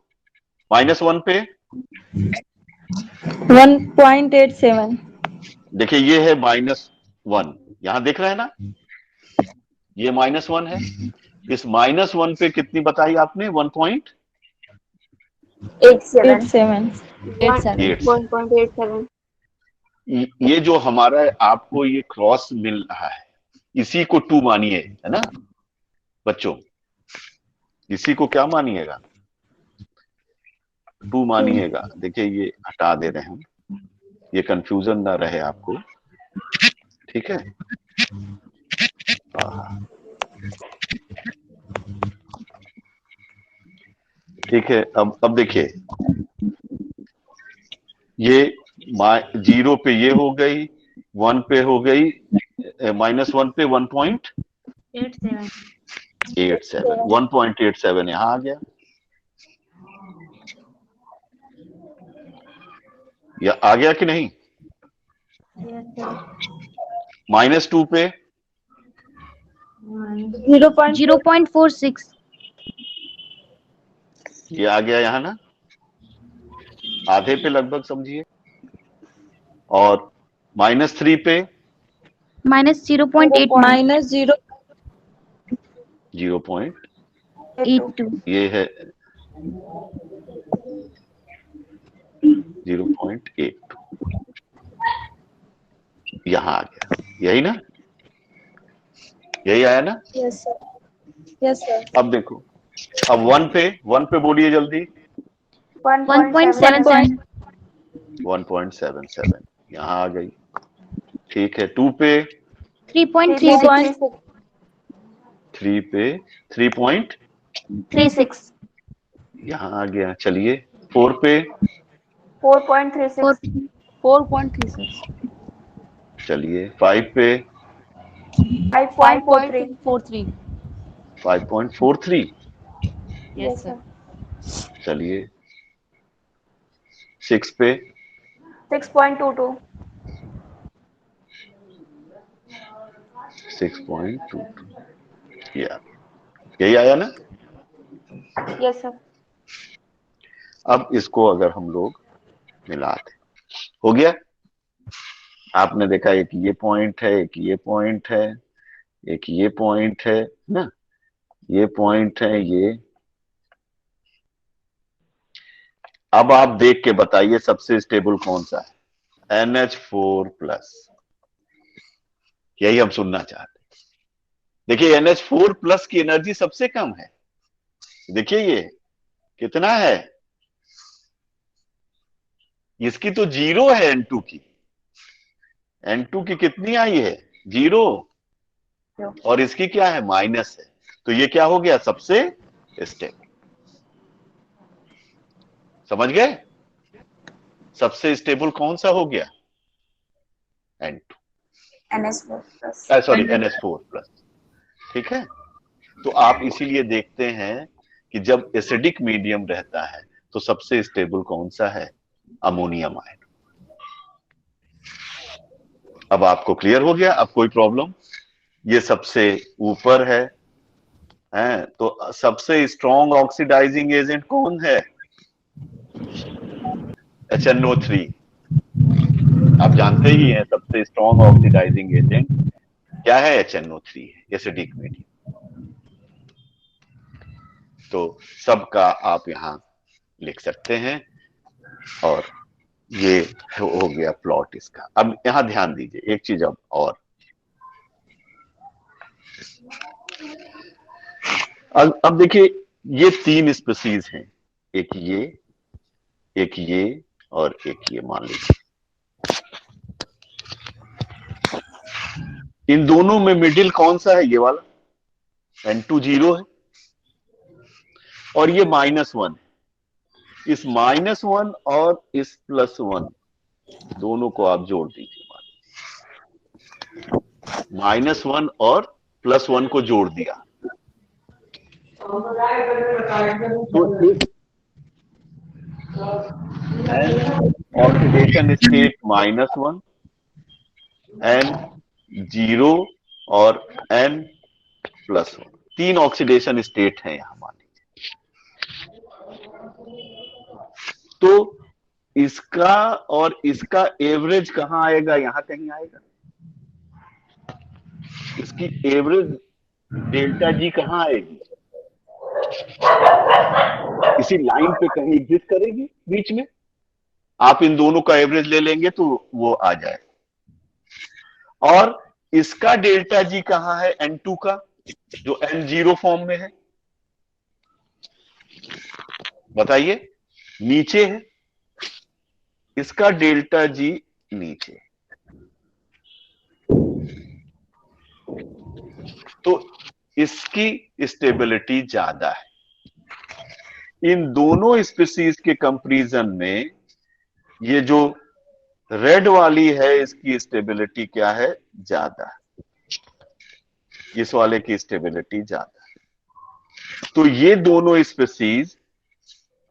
-1 पे 1.87. देखिए ये है -1, यहां देख रहे हैं ना, ये -1 है। इस -1 पे कितनी बताई आपने? 87. 1.87। 1.87. ये जो हमारा आपको ये क्रॉस मिल रहा है, इसी को 2 मानिए, है ना बच्चों? इसी को क्या मानिएगा? 2 मानिएगा। देखिए ये हटा दे रहे हैं हम, ये कंफ्यूजन ना रहे आपको, ठीक है? ठीक है। अब देखिए, ये 0 पे ये हो गई, 1 पे हो गई, -1 पे 1.87, 1.87 यहां आ गया, या आ गया कि नहीं? -2 पे 0.46. ये आ गया यहाँ ना, आधे पे लगभग समझिए। और -3 पे -0.8 -0. 0.82. ये है 0.82, यहां आ गया, यही ना, यही आया ना? Yes, sir. Yes, sir. अब देखो, अब 1 पे बोलिए जल्दी। 1.77. 1.77 यहां आ गई, ठीक है। 2 पे 3.36. 3 पे 36. यहां आ गया, चलिए। 4 पे 4.36. 4.36. चलिए। 5 पे 5.43. 5.43 Yes, sir. चलिए। 6 पे 6.22. 6.22, यही आया ना? Yes, sir. अब इसको अगर हम लोग मिला दें, हो गया। आपने देखा एक ये पॉइंट है, एक ये पॉइंट है, एक ये पॉइंट है ना, ये पॉइंट है ये। अब आप देख के बताइए सबसे स्टेबल कौन सा है? NH4+, यही हम सुनना चाहते हैं। देखिए NH4+ की एनर्जी सबसे कम है, देखिए ये कितना है, इसकी तो 0 है, N2 की, N2 की कितनी आई है? 0, और इसकी क्या है? माइनस है। तो ये क्या हो गया? सबसे स्टेबल। समझ गए? सबसे स्टेबल कौन सा हो गया? N2, NS4+. सॉरी NH4+, ठीक है। तो आप इसीलिए देखते हैं कि जब एसिडिक मीडियम रहता है तो सबसे स्टेबल कौन सा है? Ammonium ion. अब आपको क्लियर हो गया? अब कोई प्रॉब्लम? ये सबसे ऊपर है, तो सबसे स्ट्रॉन्ग ऑक्सीडाइजिंग एजेंट कौन है? HNO3। आप जानते ही हैं सबसे स्ट्रॉन्ग ऑक्सीडाइजिंग एजेंट क्या है? HNO3 है, एसिडिक मीडियम। तो सबका आप यहां लिख सकते हैं, और ये हो गया प्लॉट इसका। अब यहां ध्यान दीजिए एक चीज और, अब देखिए ये 3 स्पीसीज हैं, एक ये और एक ये, मान लीजिए। इन दोनों में मिडिल कौन सा है? ये वाला N2 0 है, और ये -1। इस -1 और इस +1 दोनों को आप जोड़ दीजिए, -1 और +1 को जोड़ दिया तो एन ऑक्सीडेशन स्टेट -1, एन 0 और एन +1। 3 ऑक्सीडेशन स्टेट हैं यहां मान लीजिए। तो इसका और इसका एवरेज कहां आएगा? यहां कहीं आएगा। इसकी एवरेज डेल्टा जी कहां आएगी? इसी लाइन पे कहीं एग्जिस्ट करेगी बीच में। आप इन दोनों का एवरेज ले लेंगे तो वो आ जाए। और इसका डेल्टा जी कहां है? N2 का, जो N0 फॉर्म में है। बताइए, नीचे है। इसका डेल्टा जी नीचे। तो इसकी स्टेबिलिटी ज्यादा है। इन दोनों स्पीसीज के कंपैरिजन में ये जो रेड वाली है, इसकी स्टेबिलिटी क्या है? ज्यादा है। इस वाले की स्टेबिलिटी ज्यादा है। तो ये दोनों स्पीसीज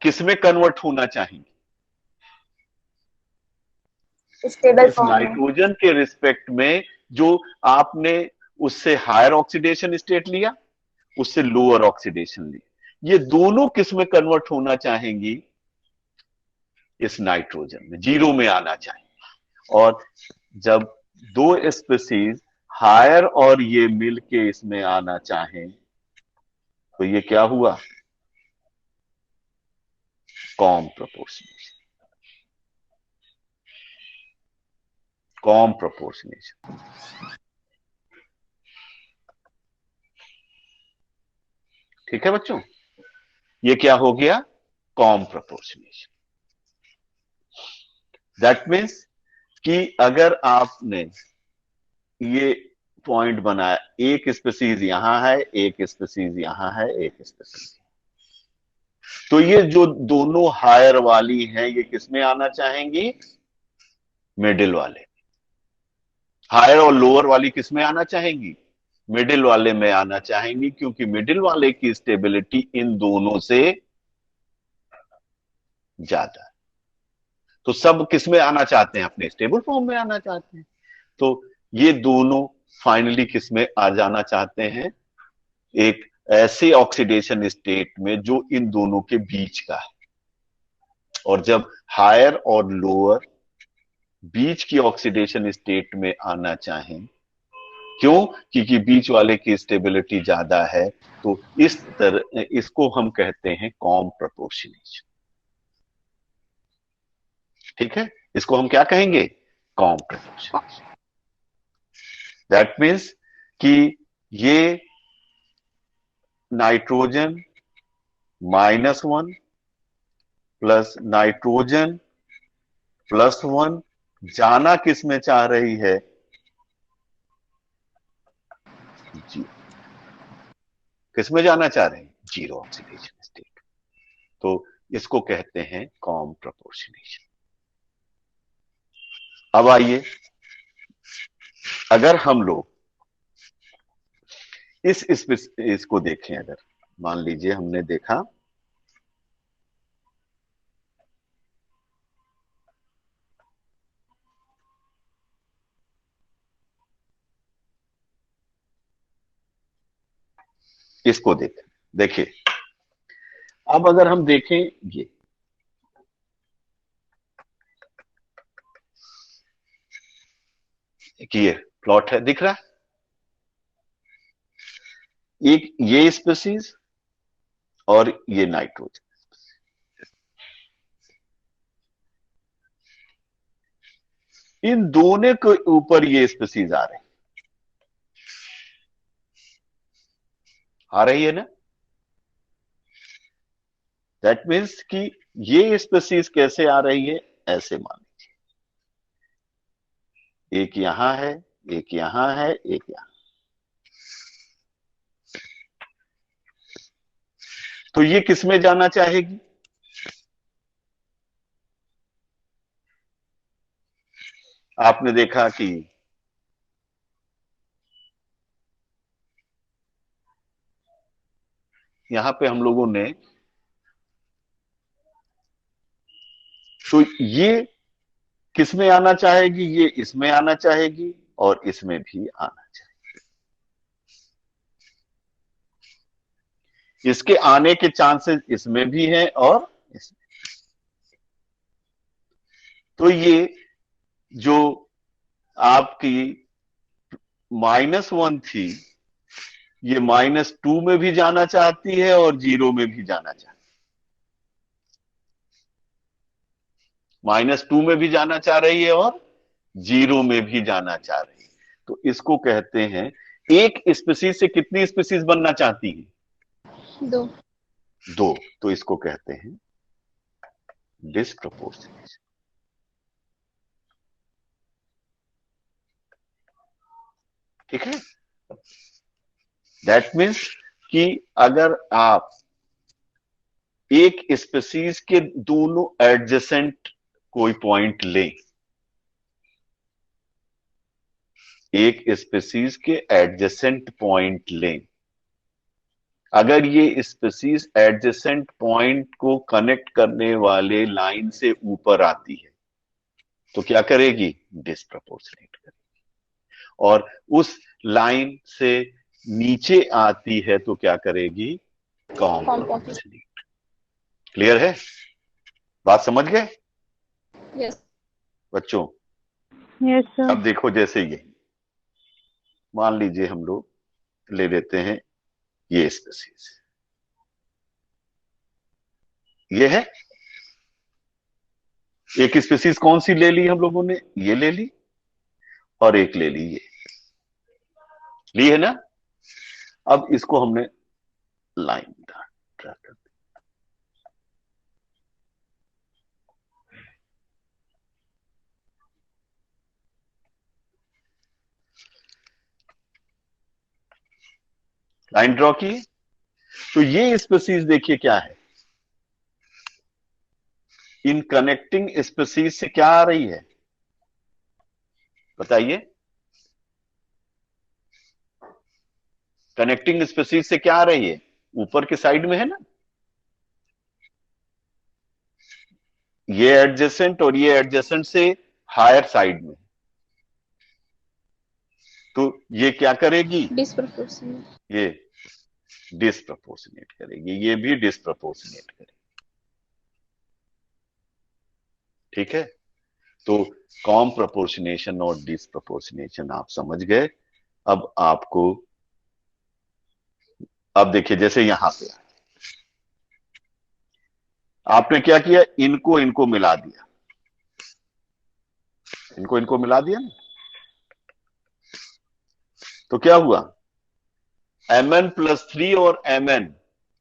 किसमें कन्वर्ट होना चाहिए? स्टेबल इस फॉर्म में। नाइट्रोजन के रिस्पेक्ट में जो आपने उससे हायर ऑक्सीडेशन स्टेट लिया, उससे लोअर ऑक्सीडेशन लिया, ये दोनों किस में कन्वर्ट होना चाहेंगी? इस नाइट्रोजन में, 0 में आना चाहिए। और जब दो स्पीसीज हायर और ये मिल के इसमें आना चाहें तो ये क्या हुआ? Com proportionation. Com proportionation. ठीक है बच्चों, ये क्या हो गया? Com proportionation. दैट मीन्स कि अगर आपने ये पॉइंट बनाया, एक स्पीसीज यहां है, एक स्पीसीज यहां है, एक स्पीसीज, तो ये जो दोनों हायर वाली हैं ये किसमें आना चाहेंगी? मिडिल वाले। हायर और लोअर वाली किसमें आना चाहेंगी? मिडिल वाले में आना चाहेंगी, क्योंकि मिडिल वाले की स्टेबिलिटी इन दोनों से ज्यादा है। तो सब किसमें आना चाहते हैं? अपने स्टेबल फॉर्म में आना चाहते हैं। तो ये दोनों फाइनली किसमें आ जाना चाहते हैं? एक ऐसे ऑक्सीडेशन स्टेट में जो इन दोनों के बीच का है। और जब हायर और लोअर बीच की ऑक्सीडेशन स्टेट में आना चाहें, क्यों? क्योंकि बीच वाले की स्टेबिलिटी ज्यादा है। तो इस तरह इसको हम कहते हैं कॉम प्रोपोर्शनेशन। ठीक है, इसको हम क्या कहेंगे? Com proportionation. दैट मीन्स कि ये नाइट्रोजन -1 प्लस नाइट्रोजन +1 जाना किस में चाह रही है? जी, किस में जाना चाह रहे हैं? 0 ऑक्सीडेशन स्टेट। तो इसको कहते हैं कॉम प्रोपोर्शनेशन। अब आइए, अगर हम लोग इसको देखें, अगर मान लीजिए हमने देखा इसको देखिए। अब अगर हम देखें ये प्लॉट है, दिख रहा है? एक ये स्पीसीज और ये नाइट्रोजन। इन दोनों के ऊपर ये स्पीसीज आ रही है ना? दैट मीन्स कि ये स्पीसीज कैसे आ रही है? ऐसे मान लीजिए, एक यहां है, एक यहां है, एक यहां। तो ये किसमें जाना चाहेगी? आपने देखा कि यहां पे हम लोगों ने तो ये किस में आना चाहेगी, ये इसमें आना चाहेगी और इसमें भी आना चाहेगी। इसके आने के चांसेस इसमें भी हैं और इसमें। तो ये जो आपकी -1 थी, ये -2 में भी जाना चाहती है और 0 में भी जाना चाहती है। -2 में भी जाना चाह रही है और 0 में भी जाना चाह रही है। तो इसको कहते हैं, एक स्पीसीज से कितनी स्पीसीज बनना चाहती है? 2। 2। तो इसको कहते हैं डिस्प्रपोर्शनेशन। ठीक है। दैट मीन्स कि अगर आप एक स्पीसीज के दोनों एडजेसेंट कोई पॉइंट लें, एक स्पीसीज के एडजेसेंट पॉइंट लें, अगर ये स्पीसीज एडजेसेंट पॉइंट को कनेक्ट करने वाले लाइन से ऊपर आती है तो क्या करेगी? डिस्प्रपोर्शनेट करेगी। और उस लाइन से नीचे आती है तो क्या करेगी? कॉम्प्रोपोर्शनेट। क्लियर है? बात समझ गए यस बच्चों? Yes sir. अब देखो, जैसे ये मान लीजिए हम लोग ले लेते हैं ये स्पीसीज, ये है एक स्पीसीज। कौन सी ले ली हम लोगों ने? ये ले ली और एक ले ली, ये ली है ना। अब इसको हमने लाइन ड्रा कर दी। लाइन ड्रॉ की। तो ये स्पीसीज देखिए क्या है, इन कनेक्टिंग स्पीसीज से क्या आ रही है बताइए? कनेक्टिंग स्पीसीज से क्या आ रही है? ऊपर के साइड में है ना, ये एडजेसेंट और ये एडजेसेंट से हायर साइड में। तो ये क्या करेगी? डिस्प्रपोर्शनेट। ये डिस्प्रपोर्शनेट करेगी, ये भी डिस्प्रपोर्शनेट करेगी। ठीक है। तो कॉम्प्रोपोर्शनेशन और डिस्प्रपोर्शनेशन आप समझ गए। अब आपको, अब देखिए जैसे यहां पे आपने क्या किया, इनको इनको मिला दिया, इनको इनको मिला दिया ना। तो क्या हुआ? Mn+3 और Mn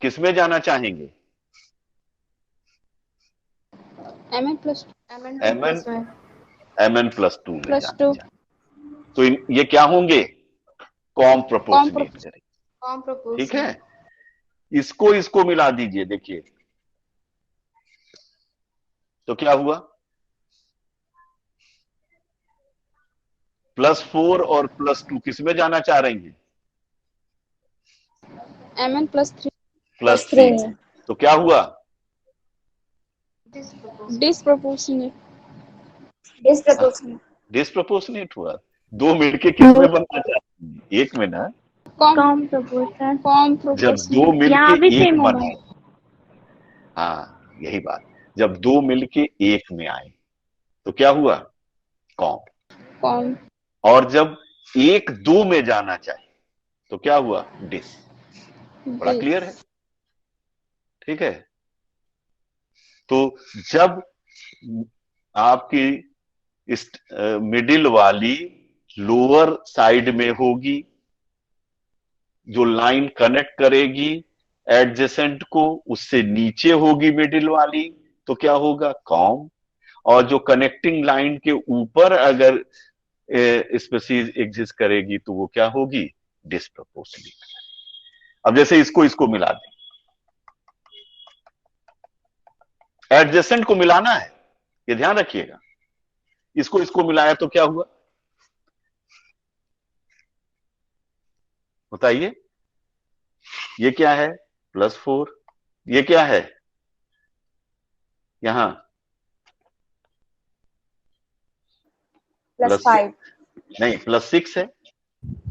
किसमें जाना चाहेंगे? Mn+2 में जाना चाहेंगे। तो ये क्या होंगे? कॉम्प्रोपोर्शनेट करेंगे। ठीक है। इसको इसको मिला दीजिए, देखिए तो क्या हुआ? +4 और +2 किसमें जाना चाह रही हैं? Mn+3 +3। तो क्या हुआ? डिस्प्रपोर्शनेट। डिस्प्रपोर्शनेट हुआ। दो मिलके किसमें बनना चाहती हैं? एक में ना। जब दो मिलके एक बनाए, हाँ यही बात, जब दो मिलके एक में आए तो क्या हुआ? कॉम। और जब एक दो में जाना चाहिए तो क्या हुआ? डिस। बड़ा क्लियर है? ठीक है। तो जब आपकी इस मिडिल वाली लोअर साइड में होगी, जो लाइन कनेक्ट करेगी एडजेसेंट को, उससे नीचे होगी मिडिल वाली, तो क्या होगा? कॉम। और जो कनेक्टिंग लाइन के ऊपर अगर स्पीसीज एग्जिस्ट करेगी तो वो क्या होगी? डिस्प्रपोर्शनेट। अब जैसे इसको इसको मिला दें, एडजेसेंट को मिलाना है, ये ध्यान रखिएगा। इसको इसको मिलाया तो क्या हुआ बताइए? ये क्या है? +4। ये क्या है? यहां +5. नहीं, +6 है। और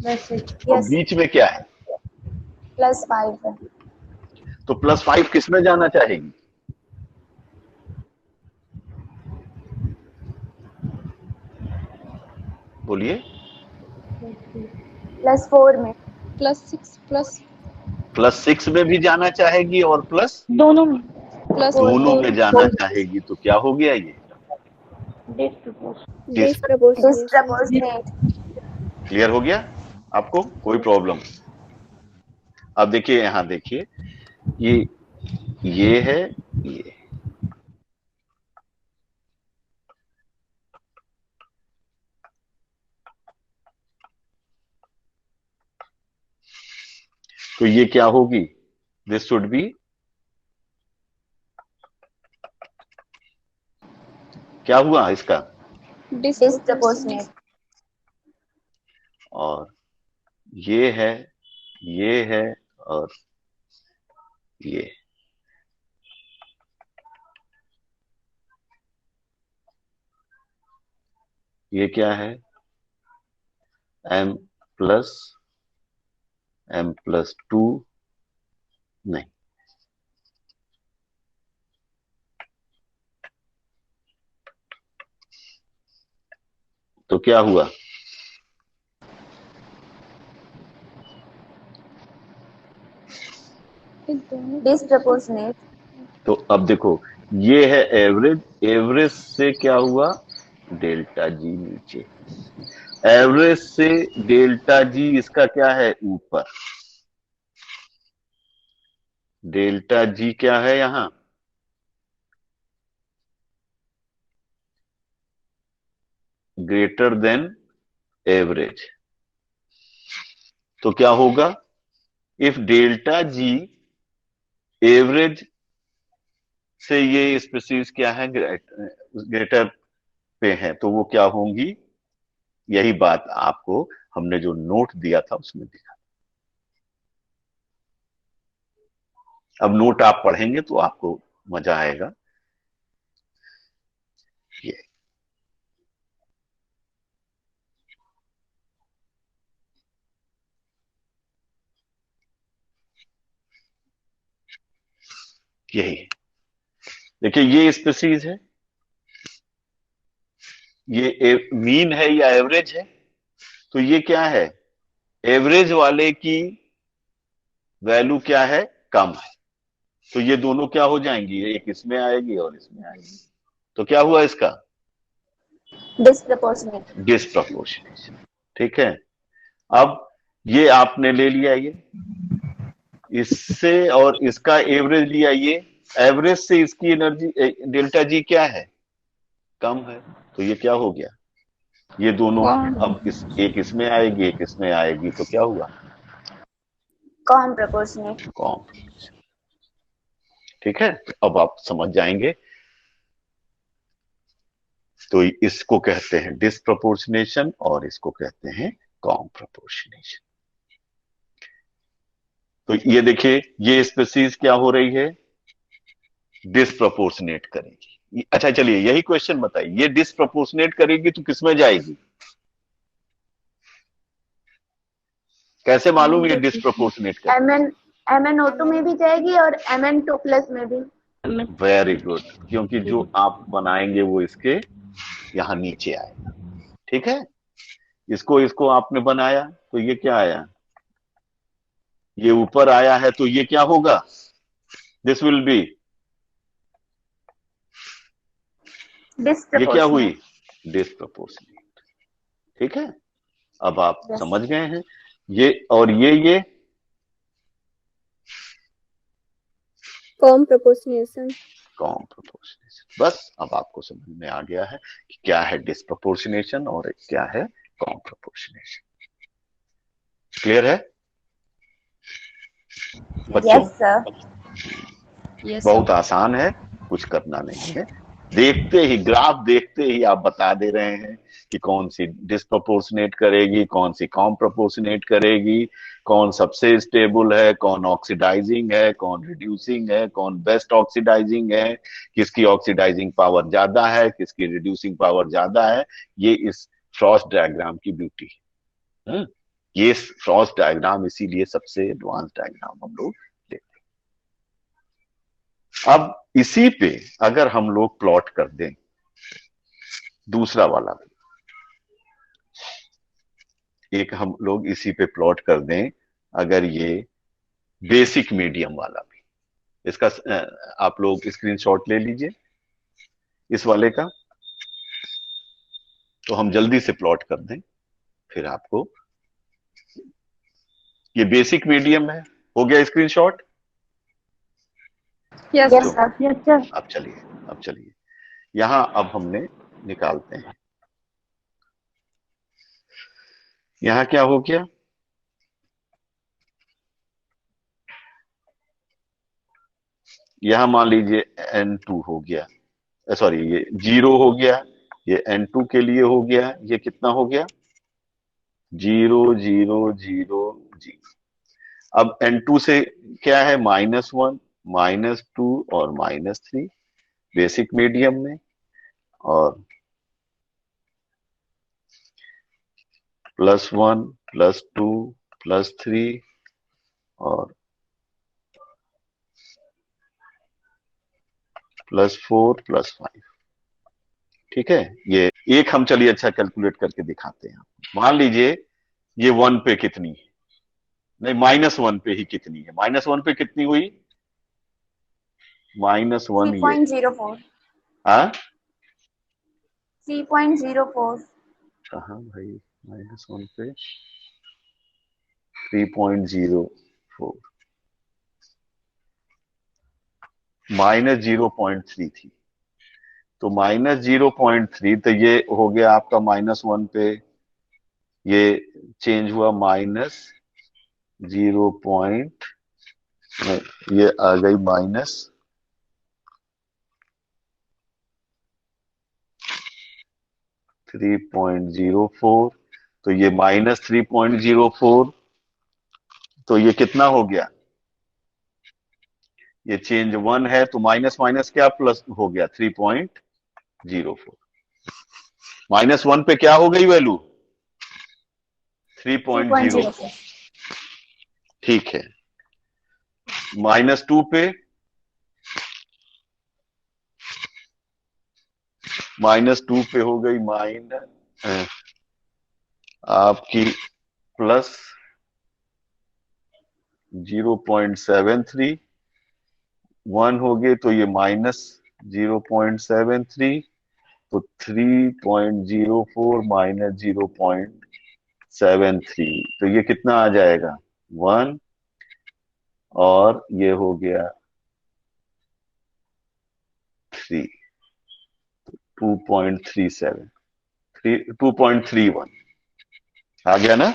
Yes. बीच में क्या है? +5 है. तो +5 किस में जाना चाहेगी? बोलिए। +4 में. +6 में भी जाना चाहेगी और प्लस दोनों में दोनों में जाना चाहेगी, तो क्या हो गया ये? डिस्प्रपोर्शनेट. क्लियर हो गया आपको? कोई प्रॉब्लम? अब देखिए, यहां देखिए, ये है, ये तो ये क्या होगी? दिस शुड बी, क्या हुआ इसका? डिस्प्रपोर्शनेट. और ये है और ये क्या है? m+2 नहीं, तो क्या हुआ? डिस्प्रपोर्शनेट. तो अब देखो, ये है एवरेज, एवरेज से क्या हुआ? डेल्टा जी नीचे, एवरेज से डेल्टा जी इसका क्या है? ऊपर। डेल्टा जी क्या है यहां? Greater than average. तो क्या होगा? इफ डेल्टा जी एवरेज से ये स्पीसीज क्या है? ग्रेटर पे है, तो वो क्या होंगी? यही बात आपको हमने जो नोट दिया था उसमें दिखा। अब नोट आप पढ़ेंगे तो आपको मजा आएगा। ये यही देखिए, ये स्पीसीज है, ये मीन है या एवरेज है? तो ये क्या है? एवरेज वाले की वैल्यू क्या है? कम है। तो ये दोनों क्या हो जाएंगी? एक इसमें आएगी और इसमें आएगी। तो क्या हुआ इसका? डिस्प्रपोर्शनेट. डिस्प्रपोर्शनेशन। ठीक है। अब ये आपने ले लिया, ये इससे और इसका एवरेज लिया, ये एवरेज से इसकी एनर्जी डेल्टा जी क्या है? कम है। तो ये क्या हो गया? ये दोनों अब एक इसमें आएगी, एक इसमें आएगी, तो क्या हुआ? Com proportionate. कॉम। ठीक है, अब आप समझ जाएंगे। तो इसको कहते हैं डिस्प्रपोर्शनेशन और इसको कहते हैं कॉम प्रपोर्शनेशन। तो ये देखिए, ये स्पीसीज क्या हो रही है? डिस्प्रपोर्शनेट करेगी। अच्छा चलिए, यही क्वेश्चन बताइए, ये डिस्प्रपोर्शनेट करेगी तो किसमें जाएगी? कैसे मालूम ये डिस्प्रपोर्शनेट करेगी? MnO2 में भी जाएगी और Mn2+ में भी. वेरी गुड, क्योंकि जो आप बनाएंगे वो इसके यहां नीचे आएगा। ठीक है, इसको आपने बनाया तो ये क्या आया? ये ऊपर आया है, तो ये क्या होगा? दिस विल बी, ये क्या हुई? डिस्प्रपोर्शनेट। ठीक है, अब आप समझ गए हैं। ये और ये कॉम प्रपोर्शनेशन. Com proportionation. बस अब आपको समझ में आ गया है कि क्या है डिस्प्रपोर्शनेशन और क्या है कॉम प्रपोर्शनेशन। क्लियर है बच्चों? Yes sir. बहुत आसान है, कुछ करना नहीं है। देखते ही, ग्राफ देखते ही आप बता दे रहे हैं कि कौन सी डिस्प्रपोर्शनेट करेगी, कौन सी कॉम प्रपोर्शनेट करेगी, कौन सबसे स्टेबल है, कौन ऑक्सीडाइजिंग है, कौन रिड्यूसिंग है, कौन बेस्ट ऑक्सीडाइजिंग है, किसकी ऑक्सीडाइजिंग पावर ज्यादा है, किसकी रिड्यूसिंग पावर ज्यादा है। ये इस फ्रॉस्ट डायग्राम की ब्यूटी। ये फ्रॉस्ट डायग्राम इसीलिए सबसे एडवांस डायग्राम हम लोग लेते हैं। अब इसी पे अगर हम लोग प्लॉट कर दें दूसरा वाला, एक हम लोग इसी पे प्लॉट कर दें, अगर ये बेसिक मीडियम वाला भी, इसका आप लोग स्क्रीनशॉट ले लीजिए इस वाले का, तो हम जल्दी से प्लॉट कर दें फिर आपको। ये बेसिक मीडियम है, हो गया स्क्रीनशॉट। यस यस तो सर, यस सर। अब चलिए यहां अब हमने निकालते हैं। यहां क्या हो गया, यहां मान लीजिए N2 हो गया, सॉरी ये 0 हो गया, ये N2 के लिए हो गया, ये कितना हो गया 0 0 0 0। अब N2 से क्या है -1 -2 और -3 बेसिक मीडियम में, और +1 +2 +3 और +4 +5। ठीक है, ये एक हम चलिए अच्छा कैलकुलेट करके दिखाते हैं। मान लीजिए ये 1 पे कितनी है, नहीं -1 पे ही कितनी है, -1 पे कितनी हुई, -1 ये 3.04। हाँ 3.04। कहाँ भाई, -1 पे 3.04 -0.3 थी, तो -0.3, तो ये हो गया आपका -1 पे, ये चेंज हुआ -0 पॉइंट, ये आ गई -3.04, तो ये -3.04, तो ये कितना हो गया, ये चेंज 1 है, तो माइनस माइनस क्या प्लस हो गया 3.04। -1 पे क्या हो गई वैल्यू 3.04। 3.04। ठीक है, -2 पे हो गई आपकी प्लस 0.73, 1 हो गए तो ये -0.73, तो 3.04 -0.73, तो ये कितना आ जाएगा 1, और ये हो गया 3, 2.37, 2.31 आ गया ना,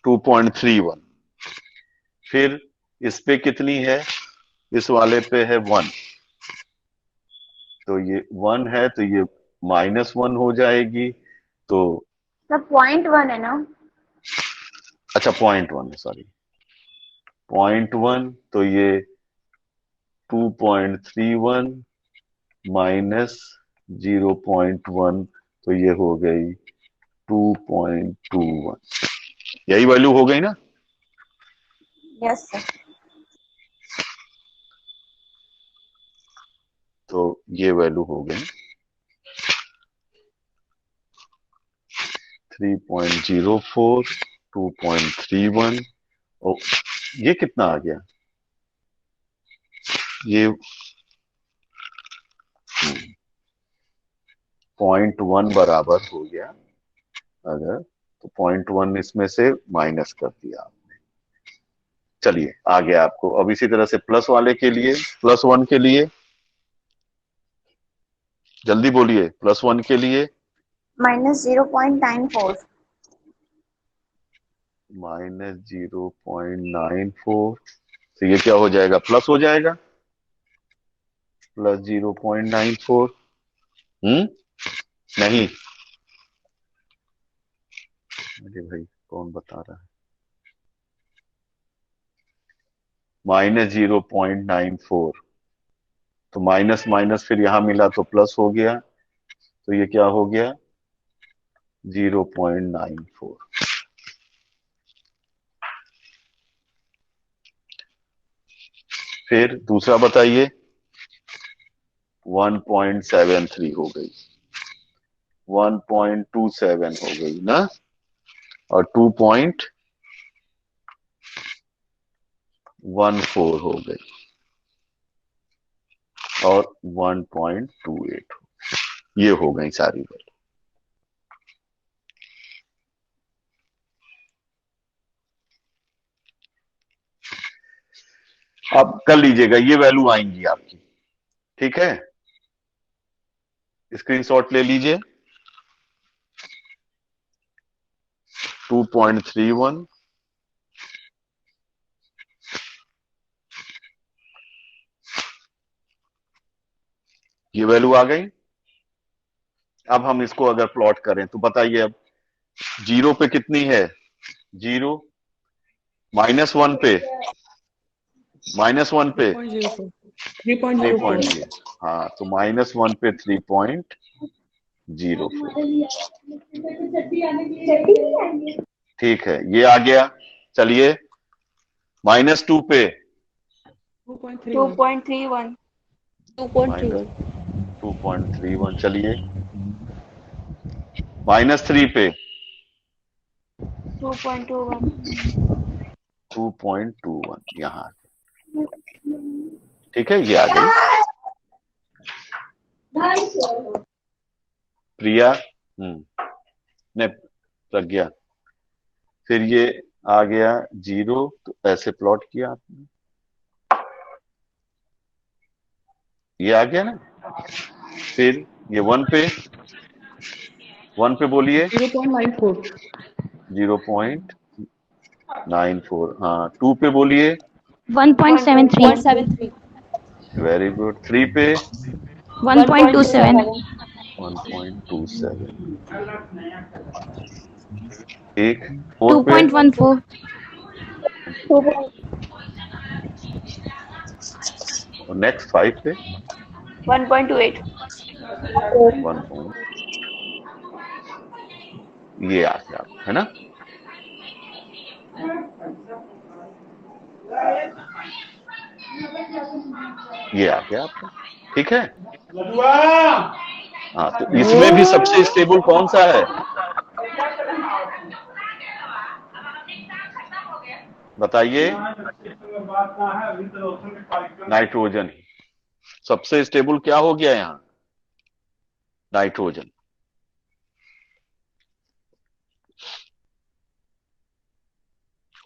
2.31। फिर इस पे कितनी है, इस वाले पे है 1, तो ये 1 है, तो ये -1 हो जाएगी, तो सर 0.1 है ना। अच्छा 0.1 सॉरी 0.1, तो ये 2.31 -0.1, तो ये हो गई 2.21, यही वैल्यू हो गई ना। Yes sir. तो ये वैल्यू हो गई 3.04, 2.31, और ये कितना आ गया, ये 0.1 बराबर हो गया, अगर तो 0.1 इसमें से माइनस कर दिया आपने। चलिए आ गया आपको। अब इसी तरह से प्लस वाले के लिए, +1 के लिए जल्दी बोलिए, +1 के लिए -0.94। -0.94, तो ये क्या हो जाएगा, प्लस हो जाएगा, +0.94। नहीं, अरे भाई कौन बता रहा है, -0.94, तो माइनस माइनस फिर यहां मिला तो प्लस हो गया, तो ये क्या हो गया 0.94। फिर दूसरा बताइए, 1.73 हो गई, 1.27 हो गई ना, और 2.14 हो गई, और 1.28 ये हो गई सारी वैल्यू। अब कर लीजिएगा, ये वैल्यू आएंगी आपकी, ठीक है। स्क्रीनशॉट ले लीजिए। 2.31, ये वैल्यू आ गई। अब हम इसको अगर प्लॉट करें तो बताइए, अब 0 पे कितनी है, 0, -1 पे, -1 पे 3.0, हाँ, तो -1 पे 3.04, ठीक है, ये आ गया। चलिए, -2 पे 2.31 2.31, चलिए, -3 पे 2.21 2.21, यहां, ठीक है, ये आ गई। प्रिया, ने प्रज्ञा, फिर ये आ गया 0, तो ऐसे प्लॉट किया आपने, ये आ गया ना। फिर ये 1 पे, 1 पे बोलिए 0.94, हाँ, 2 पे बोलिए 1.73 वेरी गुड, 3 पे 1.27 1.27, ठीक, 4 पे 2.14 और नेक्स्ट 5 पे 1.28 1 ये आ गया, है ना। ये आ गया आपका, ठीक है। हाँ, तो इसमें भी सबसे स्टेबल कौन सा है, बताइए। नाइट्रोजन ही सबसे स्टेबल क्या हो गया यहां, नाइट्रोजन।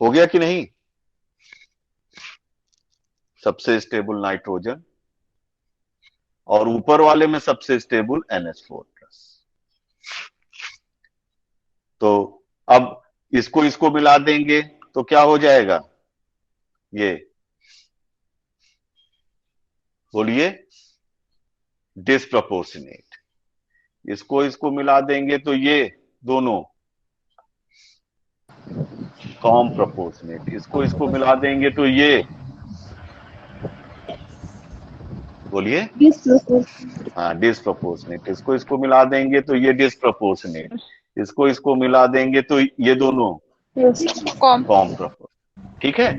हो गया कि नहीं, सबसे स्टेबल नाइट्रोजन, और ऊपर वाले में सबसे स्टेबल NH4+। तो अब इसको मिला देंगे तो क्या हो जाएगा, ये बोलिए, डिस्प्रपोर्शनेट। इसको मिला देंगे तो ये दोनों कॉम प्रपोर्शनेट, इसको मिला देंगे तो ये, बोलिए, हाँ, डिस्प्रपोर्शनेट। इसको मिला देंगे तो ये डिस्प्रपोर्शनेट, इसको मिला देंगे तो ये दोनों कॉम। कॉम प्रपोर्शनेट, ठीक है।